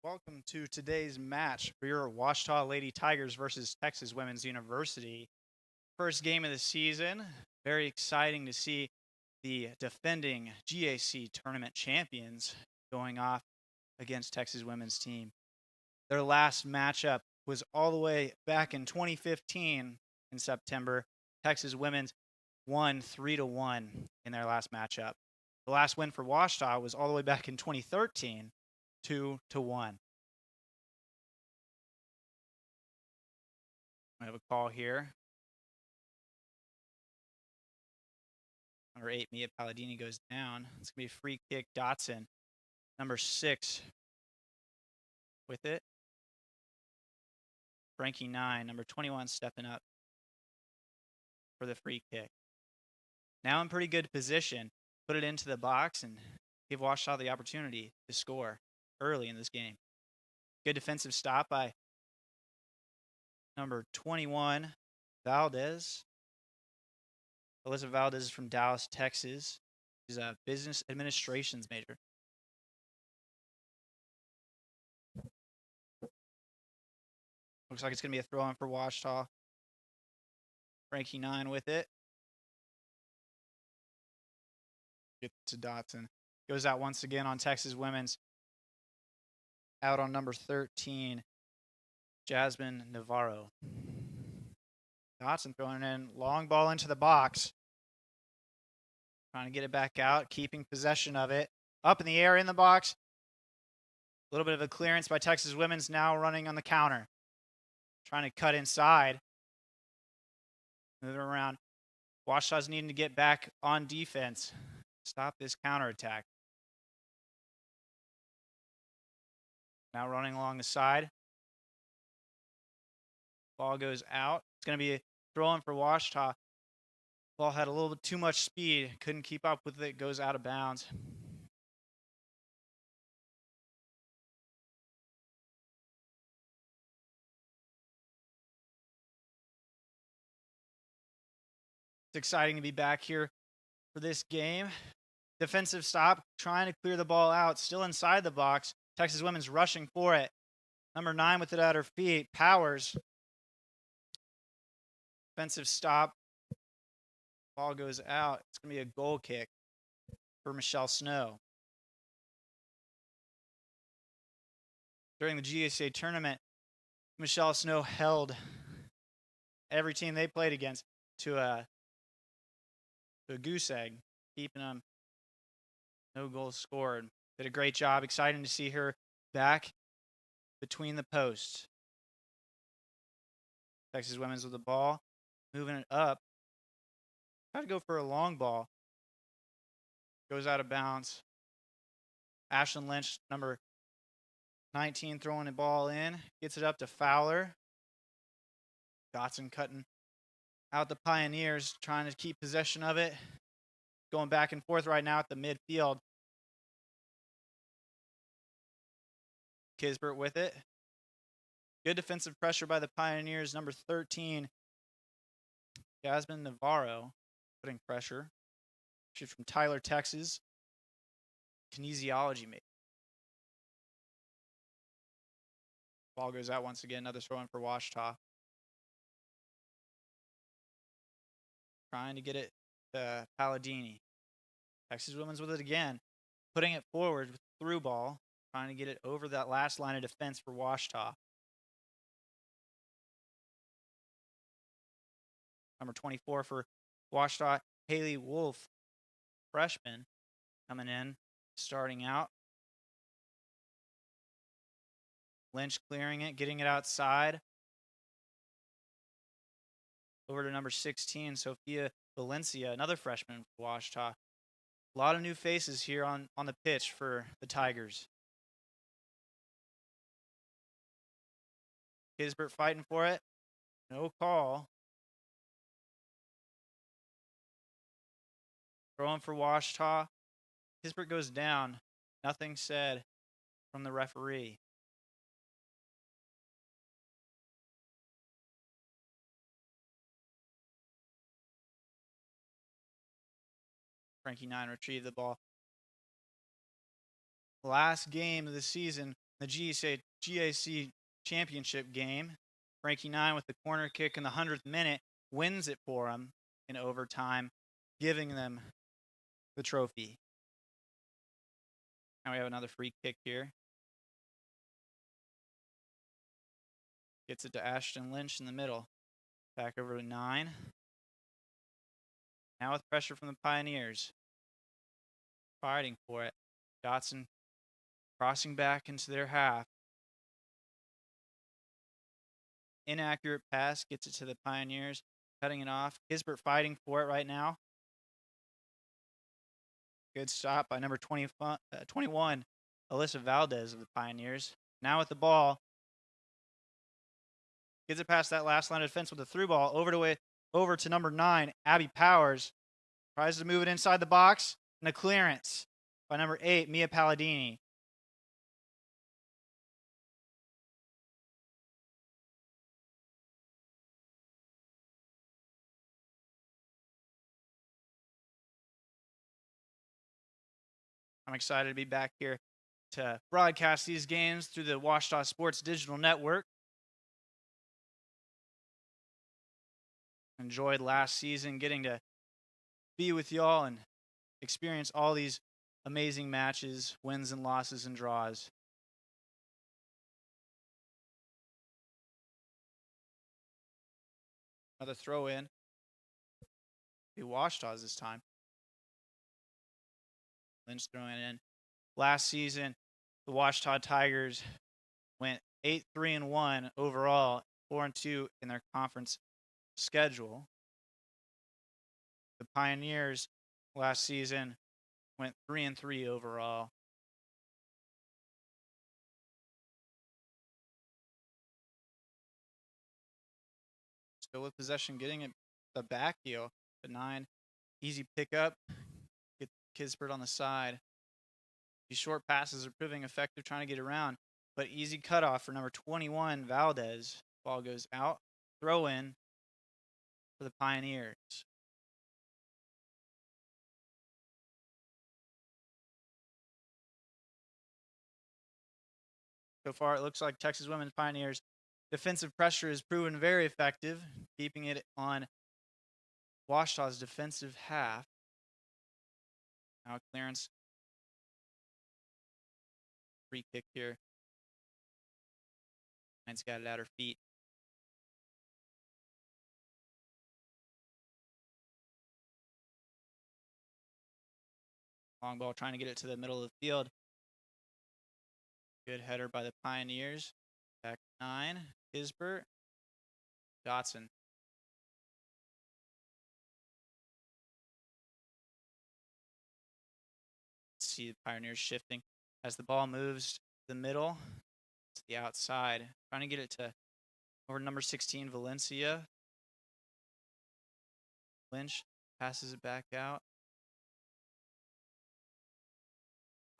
Welcome to today's match for your Washita Lady Tigers versus Texas Women's University. First game of the season. Very exciting to see the defending GAC tournament champions going off against Texas women's team. Their last matchup was all the way back in 2015 in September. Texas women's won 3-1 in their last matchup. The last win for Washita was all the way back in 2013, 2-1. I have a call here. Number 8, Mia Palladini goes down. It's going to be a free kick. Dotson, number 6, with it. Frankie 9, number 21, stepping up for the free kick. Now in pretty good position. Put it into the box and give Washita the opportunity to score early in this game. Good defensive stop by number 21, Valdez. Elizabeth Valdez is from Dallas, Texas. She's a business administrations major. Looks like it's going to be a throw in for Washita. Frankie 9 with it. Get to Dotson. Goes out once again on Texas women's. Out on number 13, Jasmine Navarro. Dotson throwing in long ball into the box. Trying to get it back out, keeping possession of it. Up in the air in the box. A little bit of a clearance by Texas women's, now running on the counter. Trying to cut inside. Moving around. Washita's needing to get back on defense. Stop this counterattack. Now running along the side. Ball goes out. It's going to be a throw-in for Washita. Ball had a little bit too much speed. Couldn't keep up with it. Goes out of bounds. It's exciting to be back here for this game. Defensive stop, trying to clear the ball out. Still inside the box. Texas women's rushing for it. Number 9 with it at her feet. Powers. Defensive stop. Ball goes out. It's going to be a goal kick for Michelle Snow. During the GSA tournament, Michelle Snow held every team they played against to a goose egg, keeping them no goals scored. Did a great job. Exciting to see her back between the posts. Texas women's with the ball, moving it up. Try to go for a long ball. Goes out of bounds. Ashlyn Lynch, number 19, throwing the ball in. Gets it up to Fowler. Dotson cutting out the Pioneers, trying to keep possession of it. Going back and forth right now at the midfield. Kisbert with it. Good defensive pressure by the Pioneers. Number 13, Jasmine Navarro, putting pressure. She's from Tyler, Texas. Kinesiology major. Ball goes out once again. Another throw in for Washita. Trying to get it to Palladini. Texas women's with it again. Putting it forward with through ball. Trying to get it over that last line of defense for Washita. Number 24 for Washita, Haley Wolf, freshman, coming in, starting out. Lynch clearing it, getting it outside. Over to number 16, Sophia Valencia, another freshman for Washita. A lot of new faces here on the pitch for the Tigers. Kisbert fighting for it. No call. Throwing for Washita. Kisbert goes down. Nothing said from the referee. Frankie 9 retrieved the ball. Last game of the season The GAC championship game. Frankie 9 with the corner kick in the 100th minute wins it for them in overtime, giving them the trophy. Now we have another free kick here. Gets it to Ashton Lynch in the middle. Back over to 9. Now with pressure from the Pioneers. Fighting for it. Dotson crossing back into their half. Inaccurate pass gets it to the Pioneers. Cutting it off. Kisbert fighting for it right now. Good stop by number 21, Alyssa Valdez of the Pioneers. Now with the ball. Gets it past that last line of defense with a through ball. Over to number 9, Abby Powers. Tries to move it inside the box. And a clearance by number 8, Mia Palladini. I'm excited to be back here to broadcast these games through the Washita Sports Digital Network. Enjoyed last season getting to be with y'all and experience all these amazing matches, wins and losses and draws. Another throw in. Be Washita's this time. Lynch throwing in. Last season, the Washita Tigers went 8-3-1 overall, 4-2 in their conference schedule. The Pioneers last season went 3-3 overall. Still with possession, getting it the back heel. The 9, easy pickup. Get Kisbert on the side. These short passes are proving effective trying to get around, but easy cutoff for number 21, Valdez. Ball goes out. Throw in for the Pioneers. So far, it looks like Texas Women's Pioneers defensive pressure has proven very effective, keeping it on Washita's defensive half. Now clearance. Free kick here. Nine's got it at her feet. Long ball trying to get it to the middle of the field. Good header by the Pioneers. Back 9. Kisbert. Dotson. See the Pioneers shifting as the ball moves to the middle. To the outside. Trying to get it to over number 16, Valencia. Lynch passes it back out.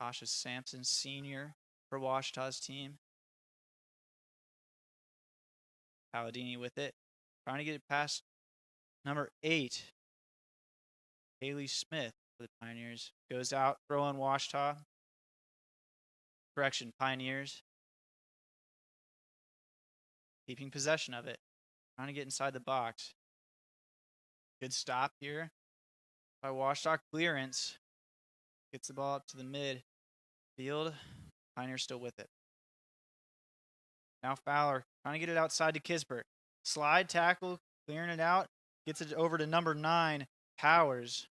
Tasha Sampson, senior for Washita's team. Palladini with it. Trying to get it past number 8, Haley Smith for the Pioneers. Goes out, throw on Washita. Correction, Pioneers. Keeping possession of it. Trying to get inside the box. Good stop here by Washita. Clearance. Gets the ball up to the midfield. Pioneers still with it. Now Fowler trying to get it outside to Kisbert. Slide tackle, clearing it out. Gets it over to number 9, Powers.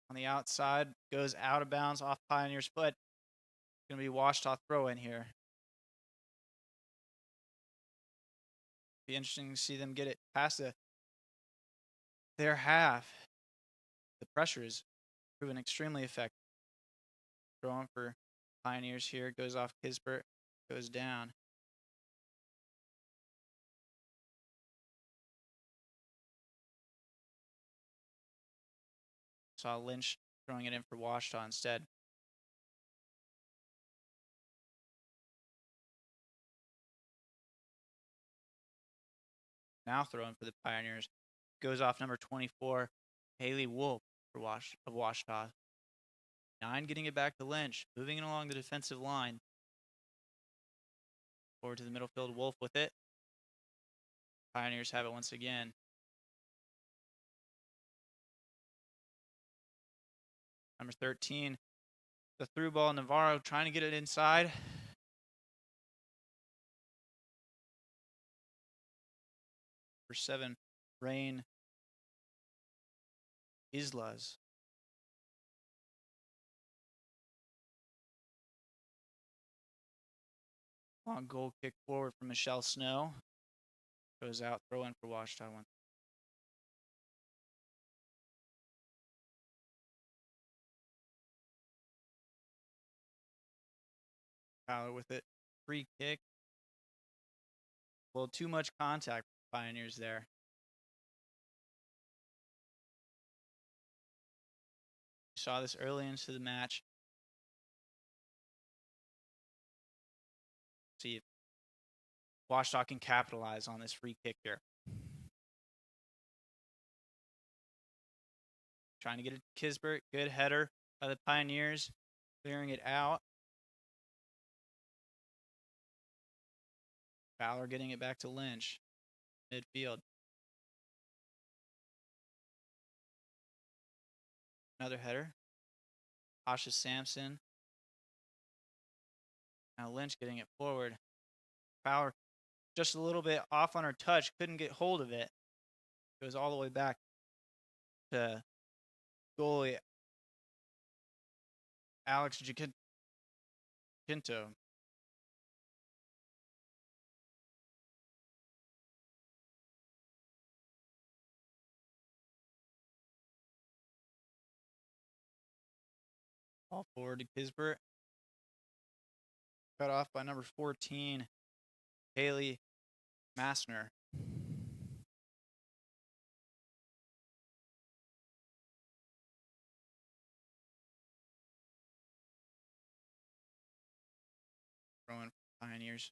On the outside, goes out of bounds off Pioneer's foot. Going to be Washita throw in here. Be interesting to see them get it past their half. The pressure is proven extremely effective. Throwing for Pioneers here. Goes off Kisbert. Goes down. Saw Lynch throwing it in for Washita instead. Now throwing for the Pioneers. Goes off number 24, Haley Wolf for Washita. 9 getting it back to Lynch. Moving it along the defensive line. Forward to the middle field. Wolf with it. Pioneers have it once again. Number 13. The through ball. Navarro trying to get it inside. Number 7. Rain Islas. Long goal kick forward from Michelle Snow. Goes out, throw in for Washita. Fowler with it. Free kick. A little too much contact for Pioneers there. We saw this early into the match. See if Washita can capitalize on this free kick here. Trying to get it to Kisbert. Good header by the Pioneers. Clearing it out. Fowler getting it back to Lynch. Midfield. Another header. Asha Sampson. Now Lynch getting it forward. Fowler just a little bit off on her touch. Couldn't get hold of it. Goes all the way back to goalie Alex Jacinto. All forward to Kisbert. Cut off by number 14, Haley Massner. Throwing Pioneers.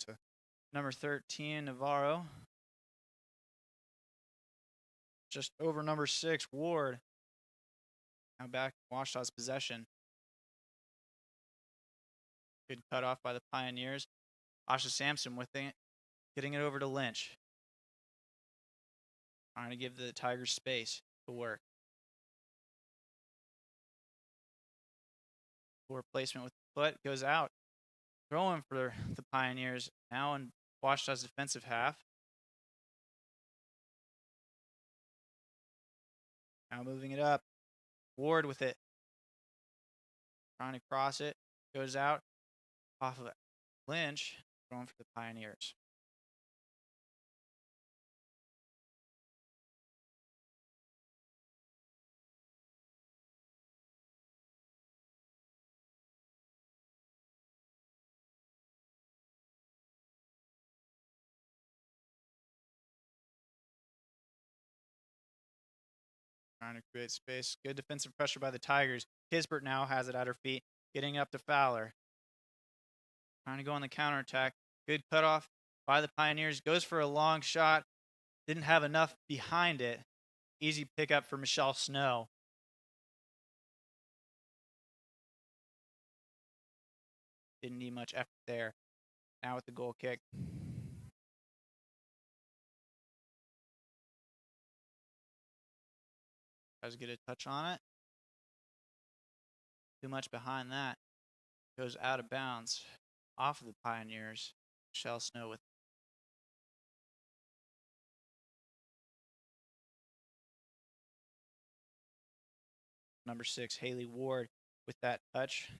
To number 13, Navarro. Just over number 6, Ward. Now back Washita's possession. Good cut off by the Pioneers. Asha Sampson with it, getting it over to Lynch. Trying to give the Tigers space to work. Poor placement with the foot, goes out. Throwing for the Pioneers now in Washita's defensive half. Now moving it up. Ward with it. Trying to cross it. Goes out. Off of it. Lynch throwing for the Pioneers. Trying to create space. Good defensive pressure by the Tigers. Kisbert now has it at her feet. Getting up to Fowler. Trying to go on the counterattack. Good cutoff by the Pioneers. Goes for a long shot. Didn't have enough behind it. Easy pickup for Michelle Snow. Didn't need much effort there. Now with the goal kick. Tries to get a touch on it. Too much behind that. Goes out of bounds. Off of the Pioneers. Michelle Snow with number 6, Haley Ward with that touch.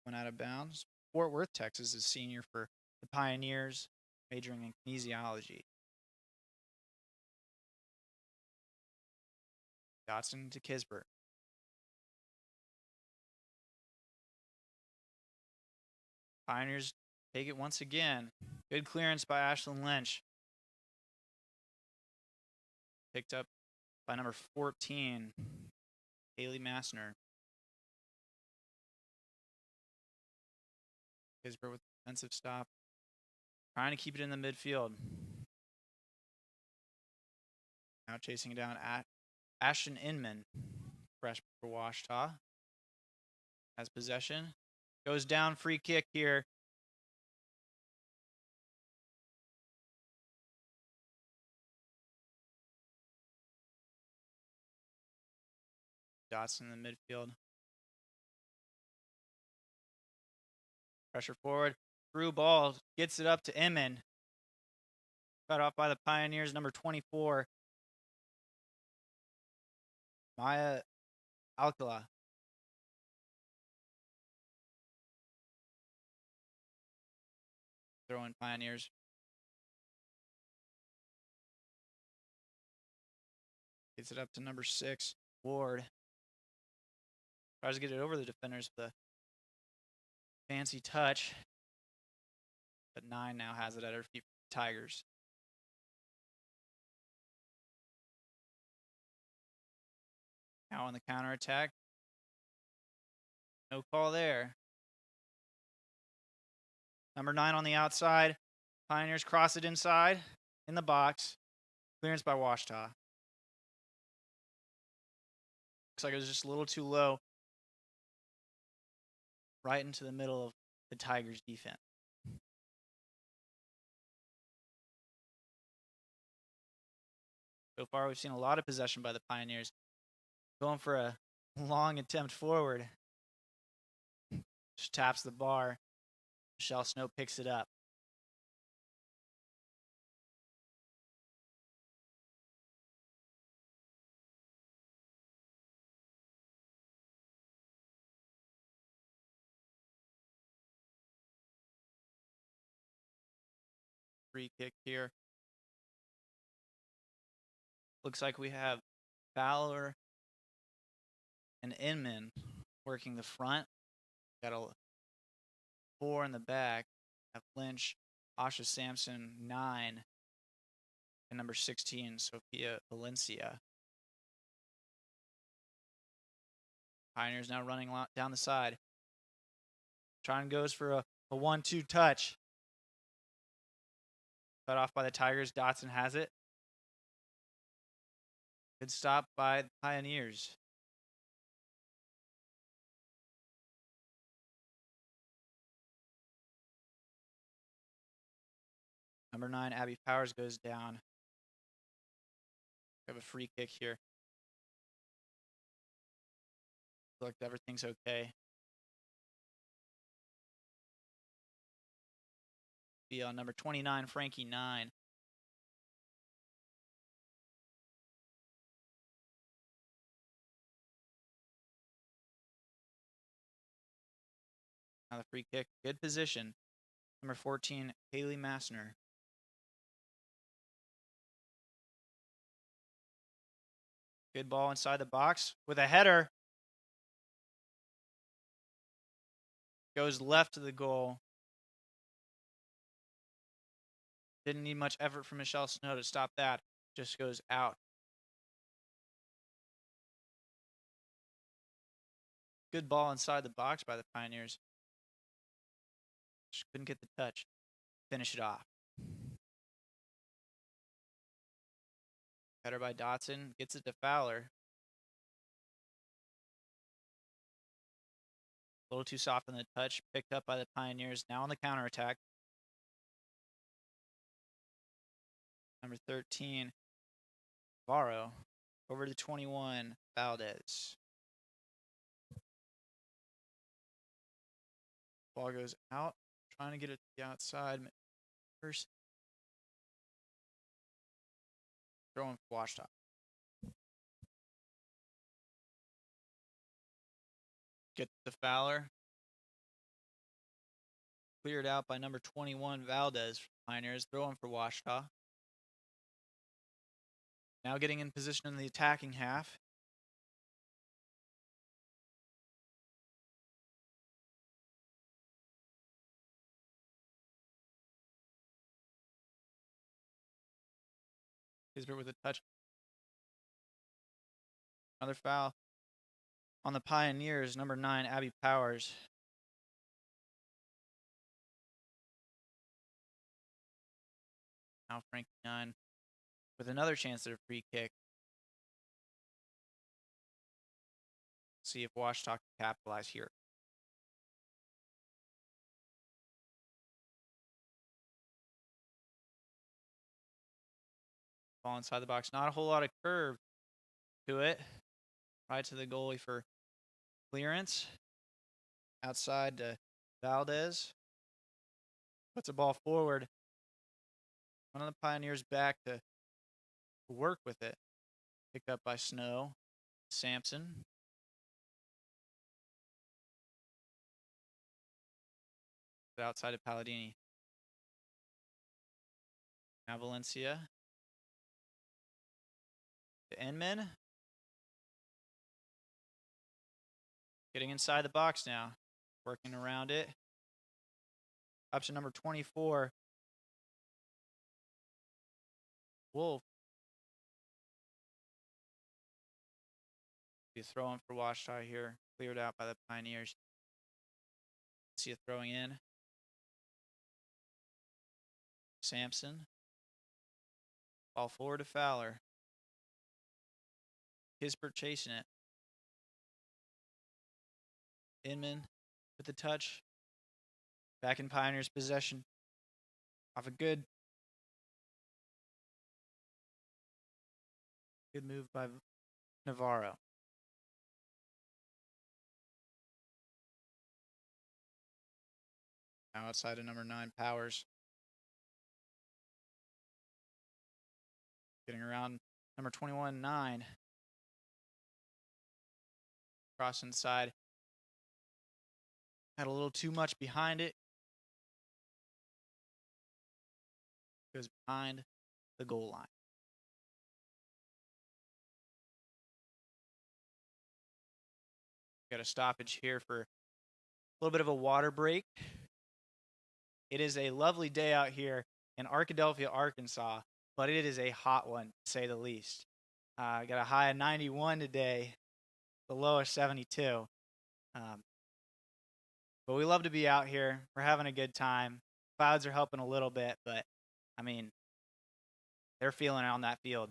Went out of bounds. Fort Worth, Texas is senior for the Pioneers, majoring in kinesiology. Dotson to Kisbert. Pioneers take it once again. Good clearance by Ashlyn Lynch. Picked up by number 14, Haley Massner. Kisbert with defensive stop. Trying to keep it in the midfield. Now chasing it down at Ashton Inman, freshman for Washita. has possession. Goes down, free kick here. Dotson in the midfield. Pressure forward. Through ball. Gets it up to Emin. Cut off by the Pioneers, number 24. Maya Alcala. Throwing Pioneers. Gets it up to number 6. Ward. Tries to get it over the defenders with a fancy touch. But 9 now has it at her feet. Tigers. Now on the counterattack. No call there. Number 9 on the outside. Pioneers cross it inside. In the box. Clearance by Washita. Looks like it was just a little too low. Right into the middle of the Tigers' defense. So far, we've seen a lot of possession by the Pioneers. Going for a long attempt forward. Just taps the bar. Michelle Snow picks it up. Free kick here. Looks like we have Fowler and Inman working the front. Got a 4 in the back. Have Lynch, Asha Sampson, 9, and number 16, Sophia Valencia. Pioneers now running down the side. Trying goes for a 1-2 touch. Cut off by the Tigers. Dotson has it. Good stop by the Pioneers. Number 9, Abby Powers goes down. We have a free kick here. Look, everything's okay. Be on number 29, Frankie 9. Now the free kick. Good position. Number 14, Haley Massner. Good ball inside the box with a header. Goes left to the goal. Didn't need much effort from Michelle Snow to stop that. Just goes out. Good ball inside the box by the Pioneers. Just couldn't get the touch. Finish it off. Header by Dotson. Gets it to Fowler. A little too soft on the touch. Picked up by the Pioneers. Now on the counterattack. Number 13, Varro. Over to 21, Valdez. Ball goes out. Trying to get it to the outside. First. Throwing for Washita. Get the Fowler. Cleared out by number 21, Valdez. Pioneers throwing for Washita. Now getting in position in the attacking half. Kisbert with a touch. Another foul on the Pioneers. Number 9, Abby Powers. Now Frankie 9 with another chance at a free kick. See if Washita can capitalize here. Ball inside the box. Not a whole lot of curve to it. Right to the goalie for clearance. Outside to Valdez. Puts a ball forward. One of the Pioneers back to work with it. Picked up by Snow. Sampson. Outside of Palladini. Now Valencia. To Inman. Getting inside the box now. Working around it. Option number 24. Wolf. Be throwing for Washita here. Cleared out by the Pioneers. See it throwing in. Sampson. Ball forward to Fowler. Kispert chasing it. Inman with the touch. Back in Pioneers' possession. Off a good move by Navarro. Now outside of number 9, Powers. Getting around number 21, 9. Cross inside. Had a little too much behind it. Goes behind the goal line. Got a stoppage here for a little bit of a water break. It is a lovely day out here in Arkadelphia, Arkansas, but it is a hot one, to say the least. Got a high of 91 today, the low of 72. But we love to be out here. We're having a good time. Clouds are helping a little bit, but, I mean, they're feeling it on that field.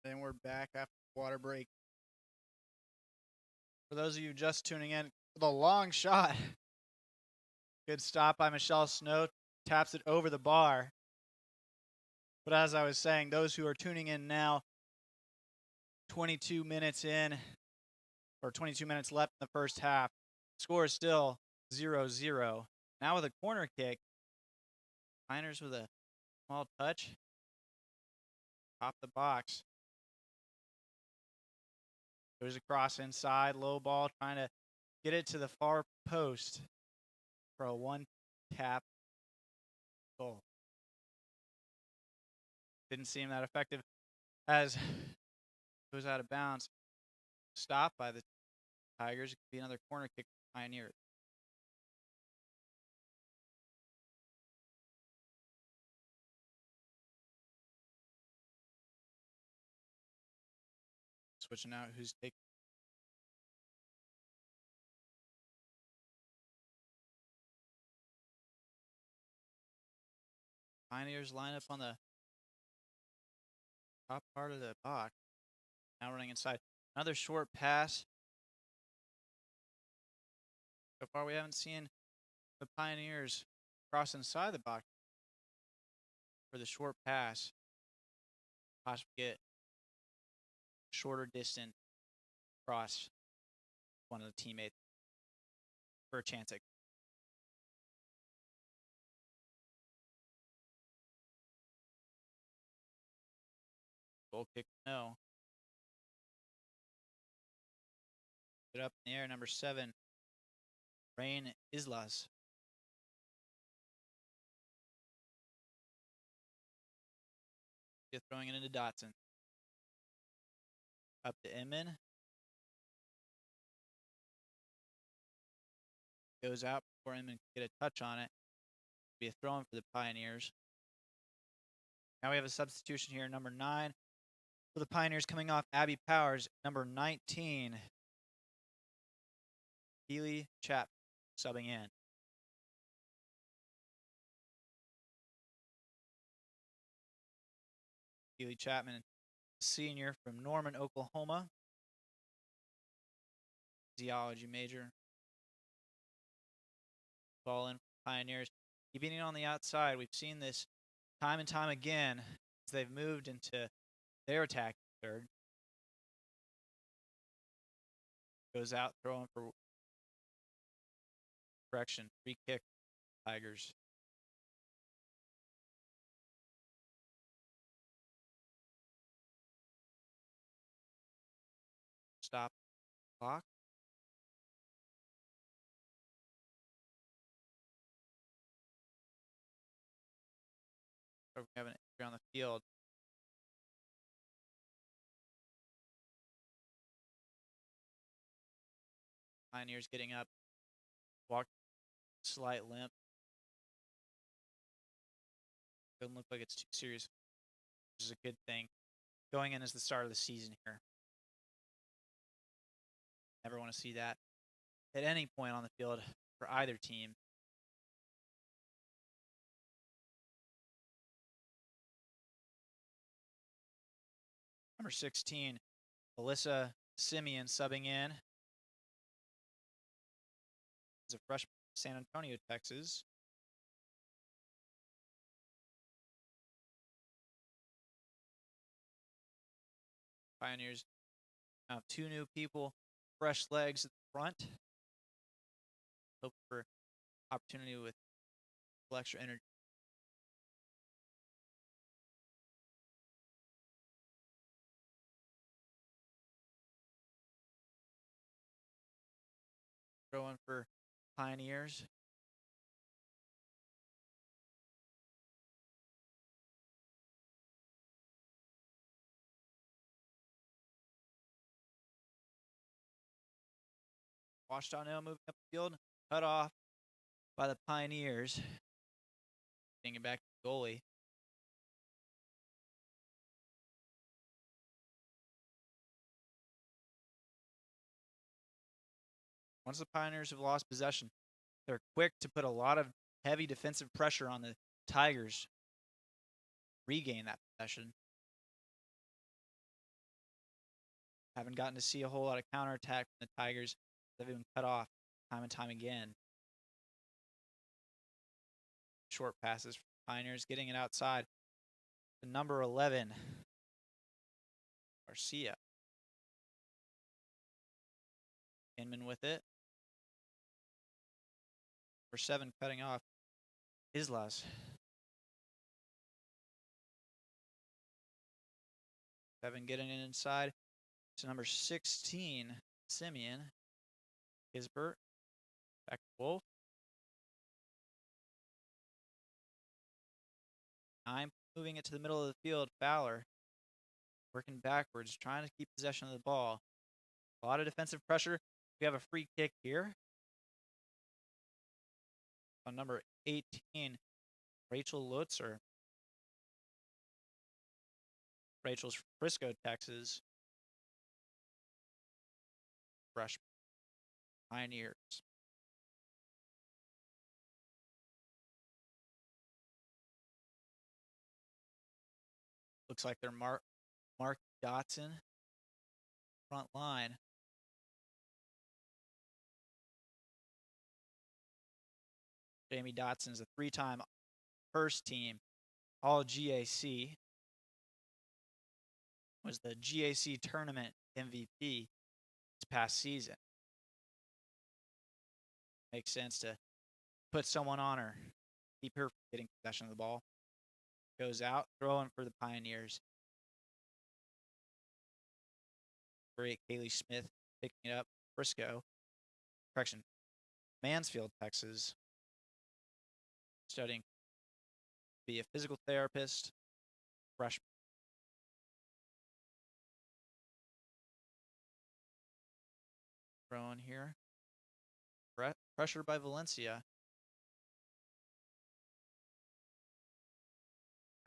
And we're back after water break. For those of you just tuning in, the long shot. Good stop by Michelle Snow. Taps it over the bar. But as I was saying, those who are tuning in now, 22 minutes in, or 22 minutes left in the first half. Score is still 0-0. Now with a corner kick. Miners with a small touch. Top the box. Goes across inside, low ball, trying to get it to the far post for a one-tap goal. Didn't seem that effective as it goes out of bounds. Stopped by the Tigers. It could be another corner kick for Pioneers. Switching out who's taking. Pioneers line up on the top part of the box. Now running inside. Another short pass. So far we haven't seen the Pioneers cross inside the box for the short pass. Possibly get shorter distance cross one of the teammates for a chance at. Goal kick, no. Get up in the air, number 7, Rain Islas. Throwing it into Dotson. Up to Inman. Goes out before Inman can get a touch on it. Be a throw-in for the Pioneers. Now we have a substitution here, number 9 for the Pioneers coming off Abby Powers. Number 19, Keely Chap subbing in. Keely Chapman, senior from Norman, Oklahoma. Zoology major. Ball in for Pioneers. Keeping it on the outside. We've seen this time and time again as they've moved into their attack third. Goes out, throwing for correction. Free kick, Tigers. Stop clock. So we have an injury on the field. Pioneers getting up. Walk, slight limp. Doesn't look like it's too serious, which is a good thing. Going in as the start of the season here. Never want to see that at any point on the field for either team. Number 16, Alyssa Simeon subbing in. As a freshman from San Antonio, Texas. Pioneers have 2 new people, fresh legs at the front. Hope for opportunity with a little extra energy. Throwing for Pioneers. Washington now moving up the field, cut off by the Pioneers. Getting it back to the goalie. Once the Pioneers have lost possession, they're quick to put a lot of heavy defensive pressure on the Tigers. Regain that possession. Haven't gotten to see a whole lot of counterattack from the Tigers. They've been cut off time and time again. Short passes from the Pioneers, getting it outside. The number 11, Garcia. Inman with it. Number 7 cutting off. Islas. 7 getting it inside to number 16, Simeon. Kisbert. Back to Wolf. 9 moving it to the middle of the field. Fowler working backwards, trying to keep possession of the ball. A lot of defensive pressure. We have a free kick here on number 18, Rachel Lutzer. Rachel's from Frisco, Texas. Freshman. Pioneers. Looks like they're Mark Dotson. Front line. Jamie Dotson's a 3-time first team All GAC. Was the GAC tournament MVP this past season. Makes sense to put someone on her, keep her from getting possession of the ball. Goes out, throwing for the Pioneers. Great, Kaylee Smith picking it up. Frisco. Correction. Mansfield, Texas. Studying to be a physical therapist. Freshman. Throwing here. Pressure by Valencia.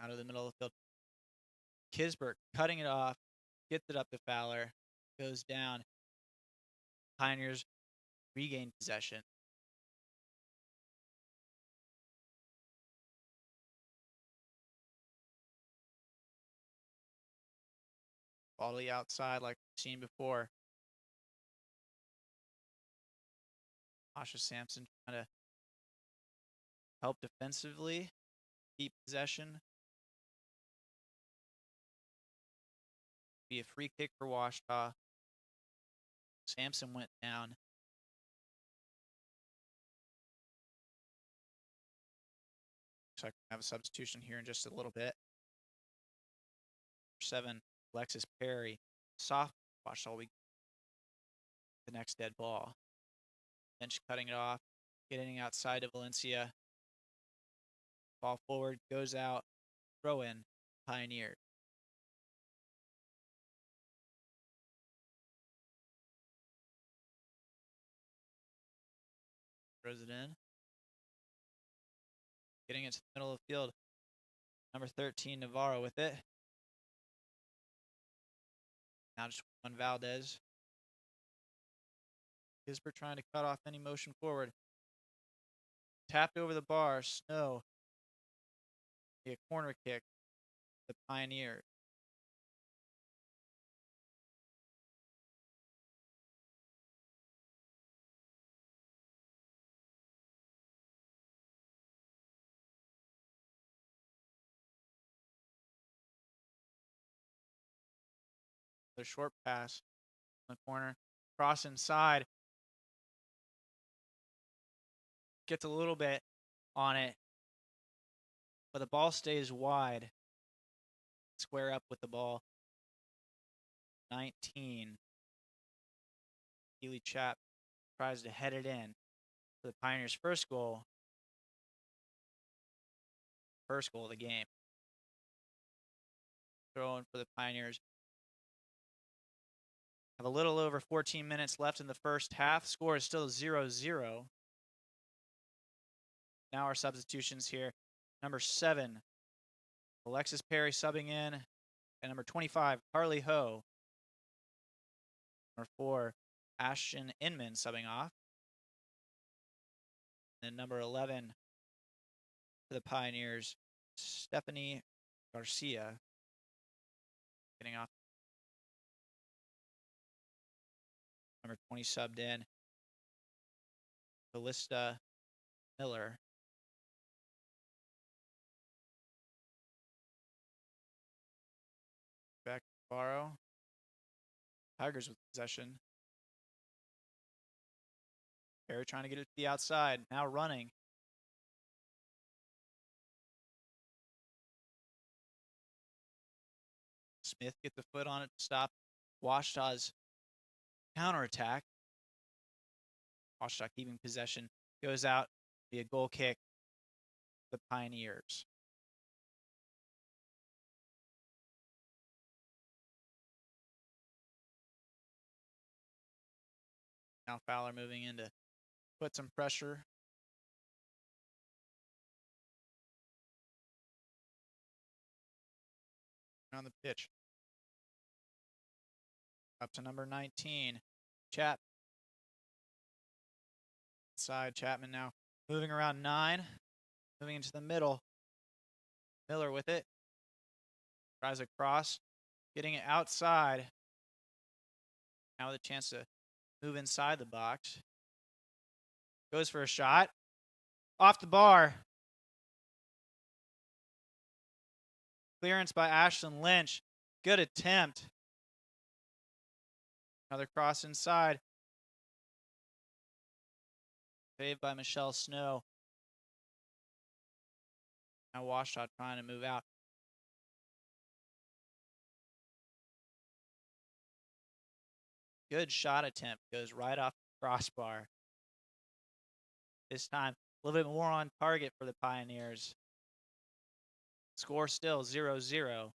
Out of the middle of the field. Kisbert cutting it off. Gets it up to Fowler. Goes down. Pioneers regain possession. Ball to the outside like we've seen before. Asha Sampson trying to help defensively, keep possession. Be a free kick for Washita. Sampson went down. So I can have a substitution here in just a little bit. 7, Alexis Perry. Soft Washita week. The next dead ball. Bench cutting it off. Getting outside to Valencia. Ball forward. Goes out. Throw in. Pioneer. Throws it in. Getting it to the middle of the field. Number 13, Navarro with it. Now just one Valdez. Kisbert trying to cut off any motion forward. Tapped over the bar. Snow. Be a corner kick. The Pioneers. The short pass in the corner. Cross inside. Gets a little bit on it. But the ball stays wide. Square up with the ball. 19. Keely Chap tries to head it in for the Pioneers' first goal. First goal of the game. Throwing for the Pioneers. Have a little over 14 minutes left in the first half. Score is still 0-0. Now our substitutions here. Number 7, Alexis Perry subbing in. And number 25, Carly Ho. Number 4, Ashton Inman subbing off. And number 11 for the Pioneers, Stephanie Garcia getting off. Number 20 subbed in. Ballista Miller. Back to Barrow. Tigers with possession. Perry trying to get it to the outside. Now running. Smith gets the foot on it to stop Washita's counterattack. Washita keeping possession. Goes out. Be a goal kick. The Pioneers. Now Fowler moving in to put some pressure. On the pitch. Up to number 19. Side Chapman now moving around 9. Moving into the middle. Miller with it. Tries across. Getting it outside. Now with a chance to move inside the box. Goes for a shot. Off the bar. Clearance by Ashton Lynch. Good attempt. Another cross inside. Saved by Michelle Snow. Now Washita trying to move out. Good shot attempt. Goes right off the crossbar. This time, a little bit more on target for the Pioneers. Score still 0-0.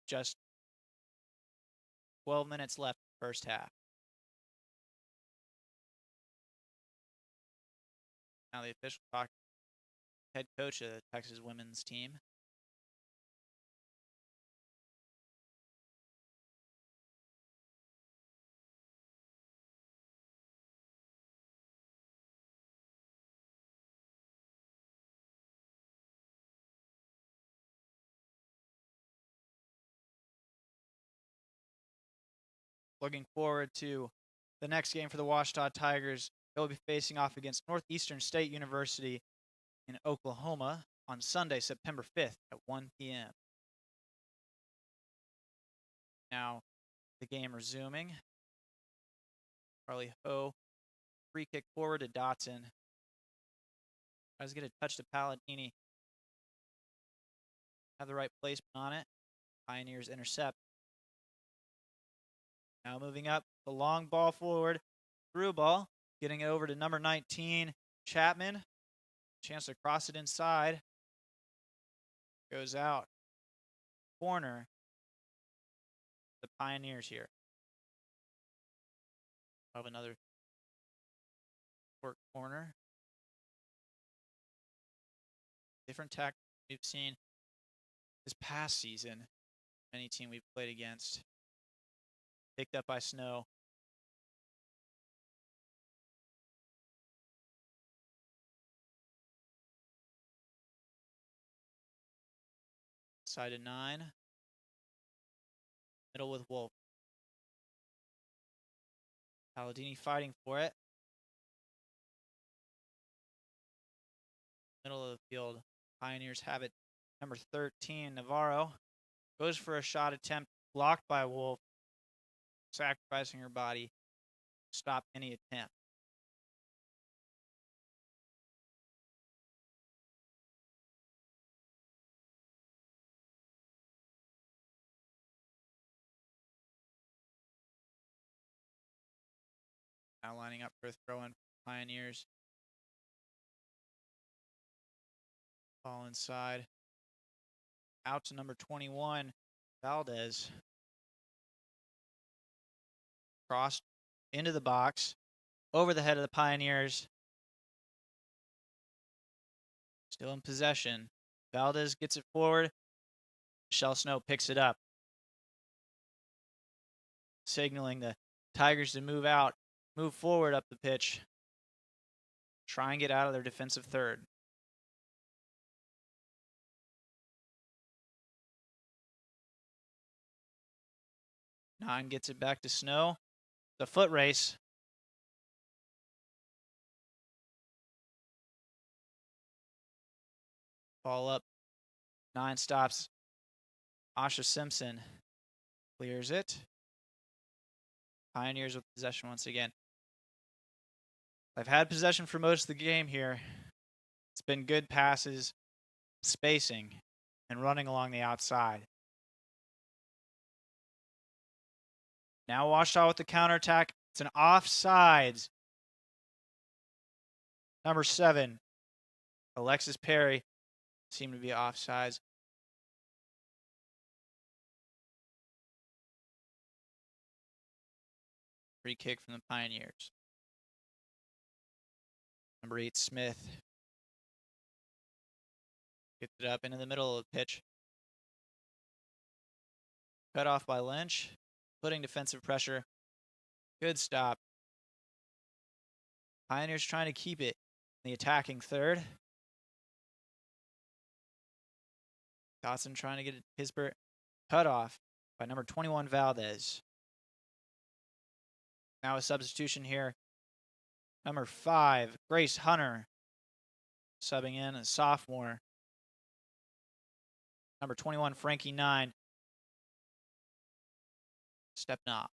Just 12 minutes left in the first half. Now the official talk. Head coach of the Texas women's team. Looking forward to the next game for the Washita Tigers. They'll be facing off against Northeastern State University in Oklahoma on Sunday, September 5th at 1 p.m. Now, the game resuming. Carly Ho, free kick forward to Dotson. Tries to get a touch to Palladini. Have the right placement on it. Pioneers intercept. Now moving up, the long ball forward. Through ball, getting it over to number 19, Chapman. Chance to cross it inside. Goes out. Corner. The Pioneers here. Of another court corner. Different tactics we've seen this past season. Any team we've played against. Picked up by Snow. Side to 9. Middle with Wolf. Palladini fighting for it. Middle of the field. Pioneers have it. Number 13, Navarro. Goes for a shot attempt. Blocked by Wolf. Sacrificing her body. Stop any attempt. Now lining up for a throw-in for Pioneers. Ball inside. Out to number 21, Valdez. Crossed into the box. Over the head of the Pioneers. Still in possession. Valdez gets it forward. Michelle Snow picks it up. Signaling the Tigers to move out. Move forward up the pitch. Try and get out of their defensive third. Nine gets it back to Snow. The foot race. Ball up. 9 stops. Asha Simpson clears it. Pioneers with possession once again. They've had possession for most of the game here. It's been good passes, spacing, and running along the outside. Now Washita with the counterattack. It's an offsides. Number 7, Alexis Perry, seemed to be offsides. Free kick from the Pioneers. Number 8, Smith. Gets it up into the middle of the pitch. Cut off by Lynch. Putting defensive pressure. Good stop. Pioneers trying to keep it in the attacking third. Dotson trying to get it to Kisbert. Cut off by number 21, Valdez. Now a substitution here. Number 5, Grace Hunter. Subbing in, a sophomore. Number 21, Frankie 9. Stepping off.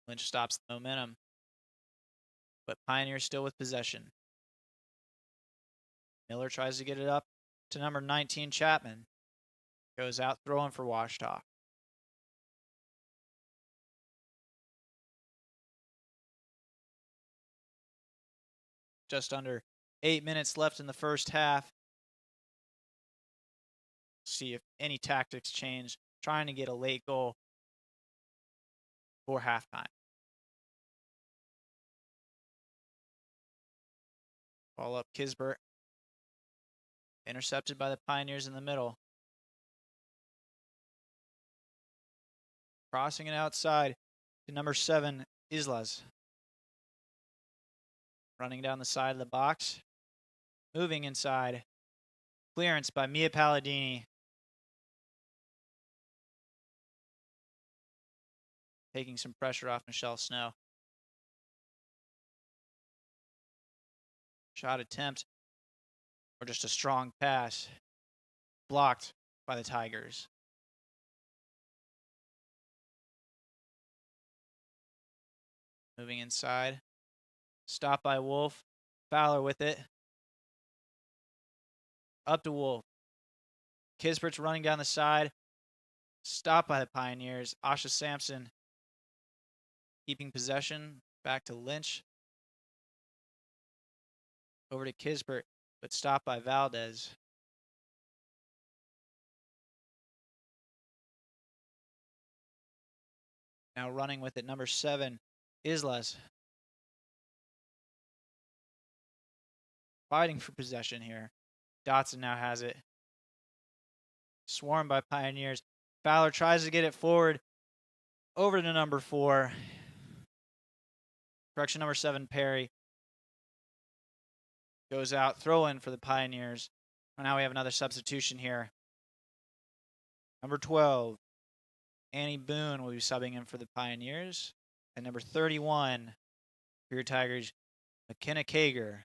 Lynch stops the momentum. But Pioneers still with possession. Miller tries to get it up to number 19, Chapman. Goes out throwing for Washita. Just under 8 minutes left in the first half. See if any tactics change. Trying to get a late goal for halftime. Ball up Kisbert. Intercepted by the Pioneers in the middle. Crossing it outside to number 7, Islas. Running down the side of the box. Moving inside. Clearance by Mia Palladini. Taking some pressure off Michelle Snow. Shot attempt. Or just a strong pass. Blocked by the Tigers. Moving inside. Stopped by Wolf. Fowler with it. Up to Wolf. Kisbert's running down the side. Stopped by the Pioneers. Asha Sampson keeping possession. Back to Lynch. Over to Kisbert, but stopped by Valdez. Now running with it, number 7, Islas. Fighting for possession here. Dotson now has it. Swarmed by Pioneers. Fowler tries to get it forward. Over to number 4. Correction, number 7, Perry. Goes out. Throw in for the Pioneers. Now we have another substitution here. Number 12, Annie Boone will be subbing in for the Pioneers. And number 31 for your Tigers, McKenna Kager.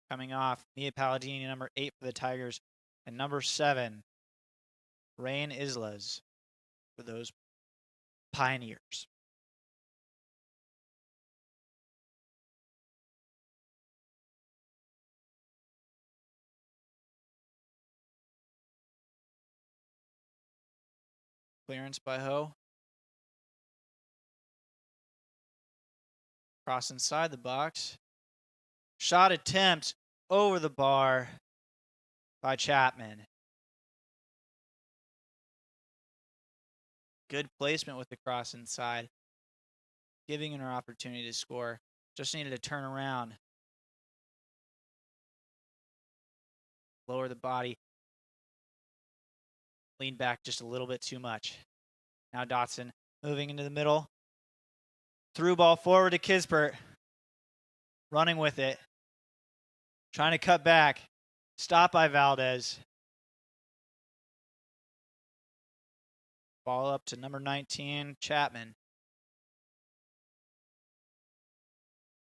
Coming off, Mia Palladini, number 8 for the Tigers. And number 7, Rain Islas for those Pioneers. Clearance by Ho. Cross inside the box. Shot attempt over the bar by Chapman. Good placement with the cross inside. Giving her opportunity to score. Just needed to turn around. Lower the body. Lean back just a little bit too much. Now Dotson moving into the middle. Through ball forward to Kisbert. Running with it. Trying to cut back. Stopped by Valdez. Ball up to number 19, Chapman.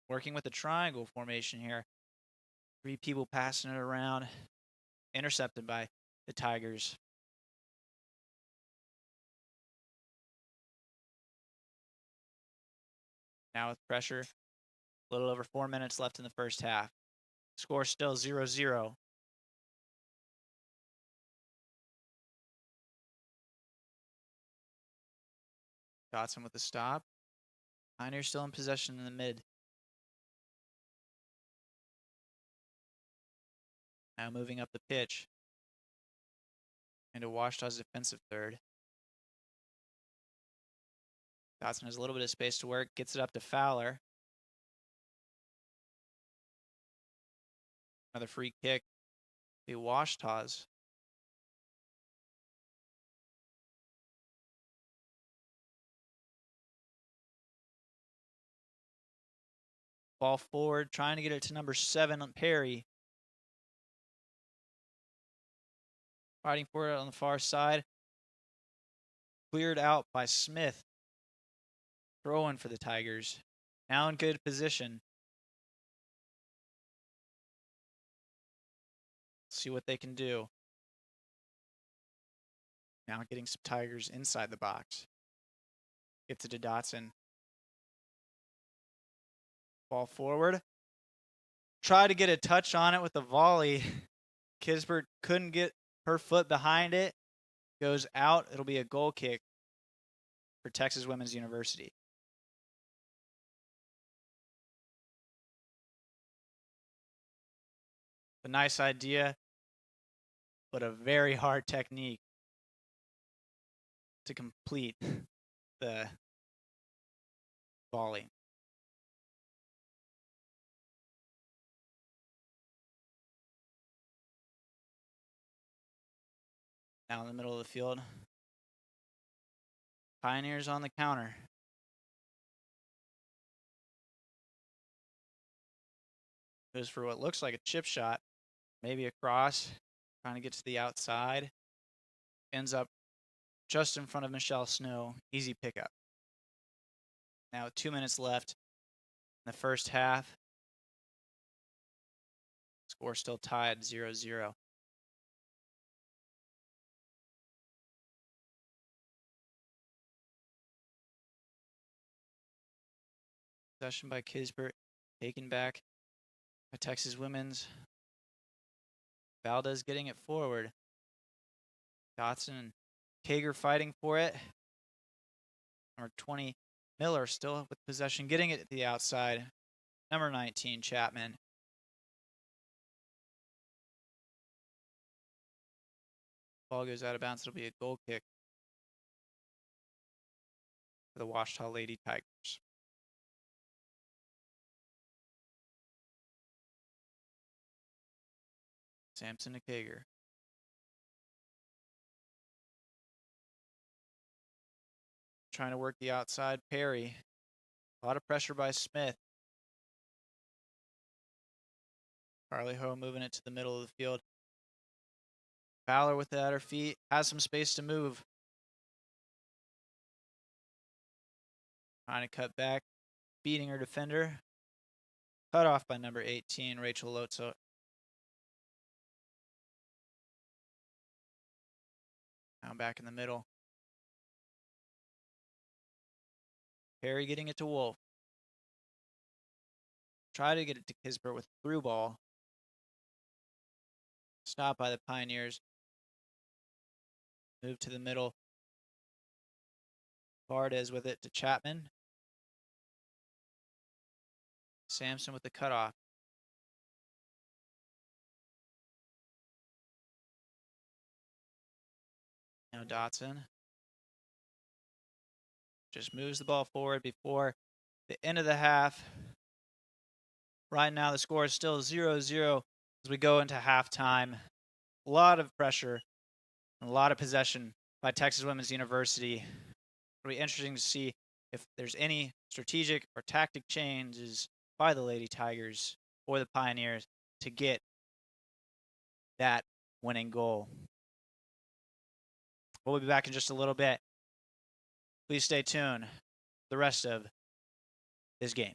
Working with the triangle formation here. 3 people passing it around. Intercepted by the Tigers. Now with pressure. A little over 4 minutes left in the first half. Score still 0-0. Dotson with the stop. Pioneers still in possession in the mid. Now moving up the pitch. Into Washita's defensive third. Dotson has a little bit of space to work. Gets it up to Fowler. Another free kick. The Washita's. Ball forward, trying to get it to number 7 on Perry. Fighting for it on the far side. Cleared out by Smith. Throwing for the Tigers. Now in good position. See what they can do. Now getting some Tigers inside the box. Gets it to Dotson. Ball forward. Try to get a touch on it with the volley. Kisbert couldn't get her foot behind it. Goes out. It'll be a goal kick for Texas Women's University. A nice idea, but a very hard technique to complete the volley. Now in the middle of the field. Pioneers on the counter. Goes for what looks like a chip shot. Maybe a cross. Trying to get to the outside. Ends up just in front of Michelle Snow. Easy pickup. Now with 2 minutes left in the first half. Score still tied 0-0. Possession by Kisbert. Taken back by Texas Women's. Valdez getting it forward. Dotson and Kager fighting for it. Number 20, Miller still with possession, getting it to the outside. Number 19, Chapman. Ball goes out of bounds. It'll be a goal kick for the Washita Lady Tigers. Sampson to Kager. Trying to work the outside. Perry. A lot of pressure by Smith. Carly Ho moving it to the middle of the field. Fowler with it at her feet. Has some space to move. Trying to cut back. Beating her defender. Cut off by number 18, Rachel Lotso. Now back in the middle. Perry getting it to Wolf. Try to get it to Kisbert with through ball. Stopped by the Pioneers. Move to the middle. Valdez with it to Chapman. Sampson with the cutoff. Now Dotson. Just moves the ball forward before the end of the half. Right now the score is still 0-0 as we go into halftime. A lot of pressure and a lot of possession by Texas Women's University. It'll be interesting to see if there's any strategic or tactic changes by the Lady Tigers or the Pioneers to get that winning goal. We'll be back in just a little bit Please stay tuned for the rest of this game.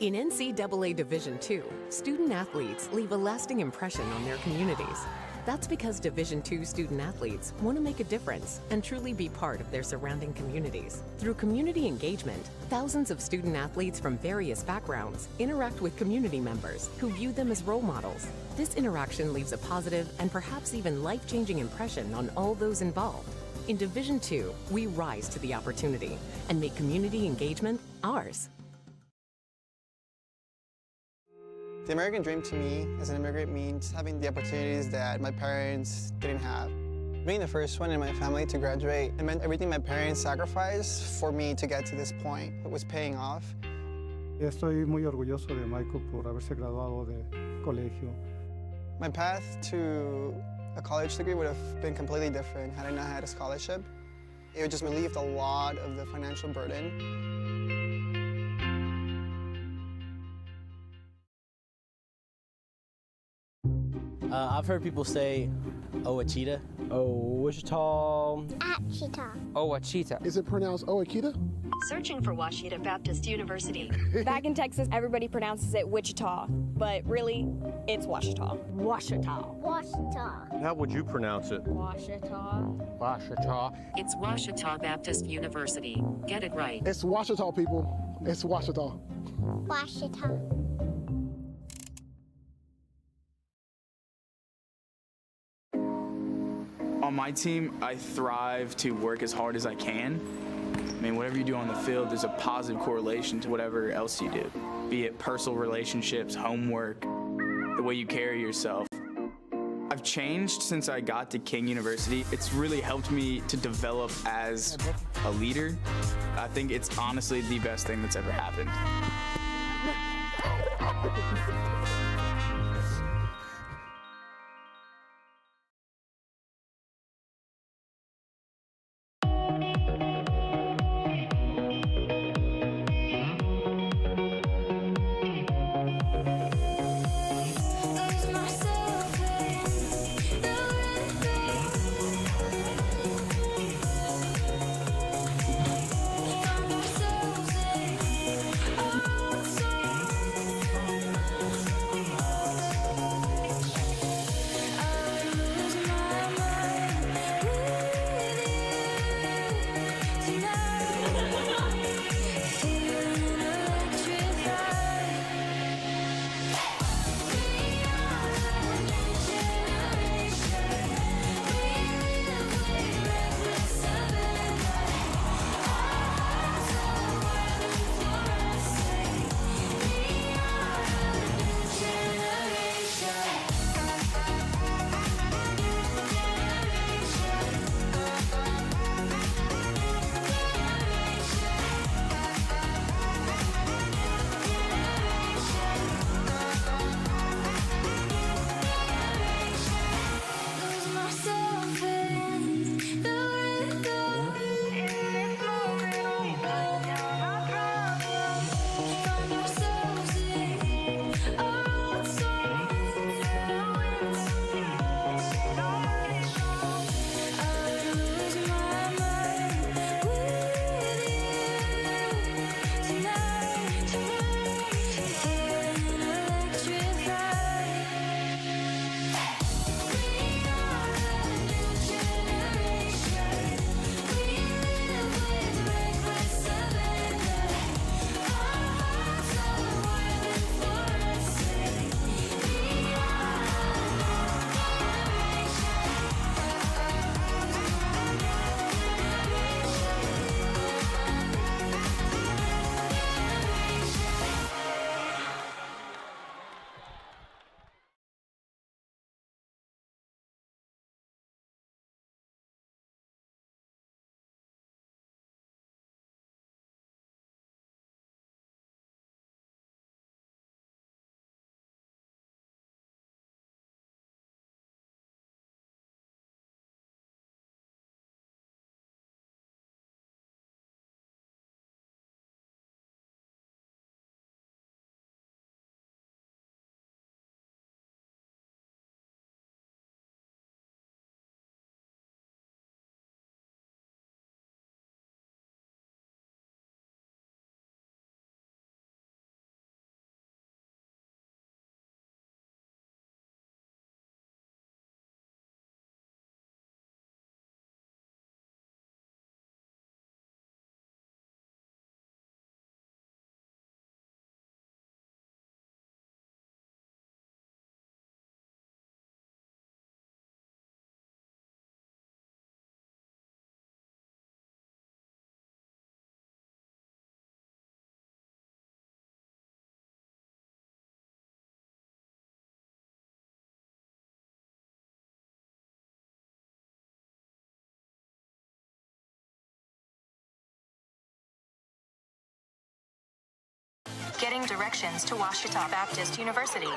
In NCAA Division II, student athletes leave a lasting impression on their communities. That's because Division II student athletes want to make a difference and truly be part of their surrounding communities. Through community engagement, thousands of student athletes from various backgrounds interact with community members who view them as role models. This interaction leaves a positive and perhaps even life-changing impression on all those involved. In Division II, we rise to the opportunity and make community engagement ours. The American dream to me as an immigrant means having the opportunities that my parents didn't have. Being the first one in my family to graduate, it meant everything my parents sacrificed for me to get to this point. It was paying off. Estoy muy orgulloso de Michael por haberse graduado de colegio. My path to a college degree would have been completely different had I not had a scholarship. It would just relieved a lot of the financial burden. I've heard people say, oh, a cheetah. Oh, Wichita. Achita. Oh, Achita. Is it pronounced Oakita? Searching for Washita Baptist University. Back in Texas, everybody pronounces it Wichita, but really, it's Washita. Washita. Washita. How would you pronounce it? Washita. Washita. It's Washita Baptist University. Get it right. It's Washita, people. It's Washita. Washita. On my team, I thrive to work as hard as I can. I mean, whatever you do on the field, there's a positive correlation to whatever else you do, be it personal relationships, homework, the way you carry yourself. I've changed since I got to King University. It's really helped me to develop as a leader. I think it's honestly the best thing that's ever happened. getting directions to Ouachita Baptist University.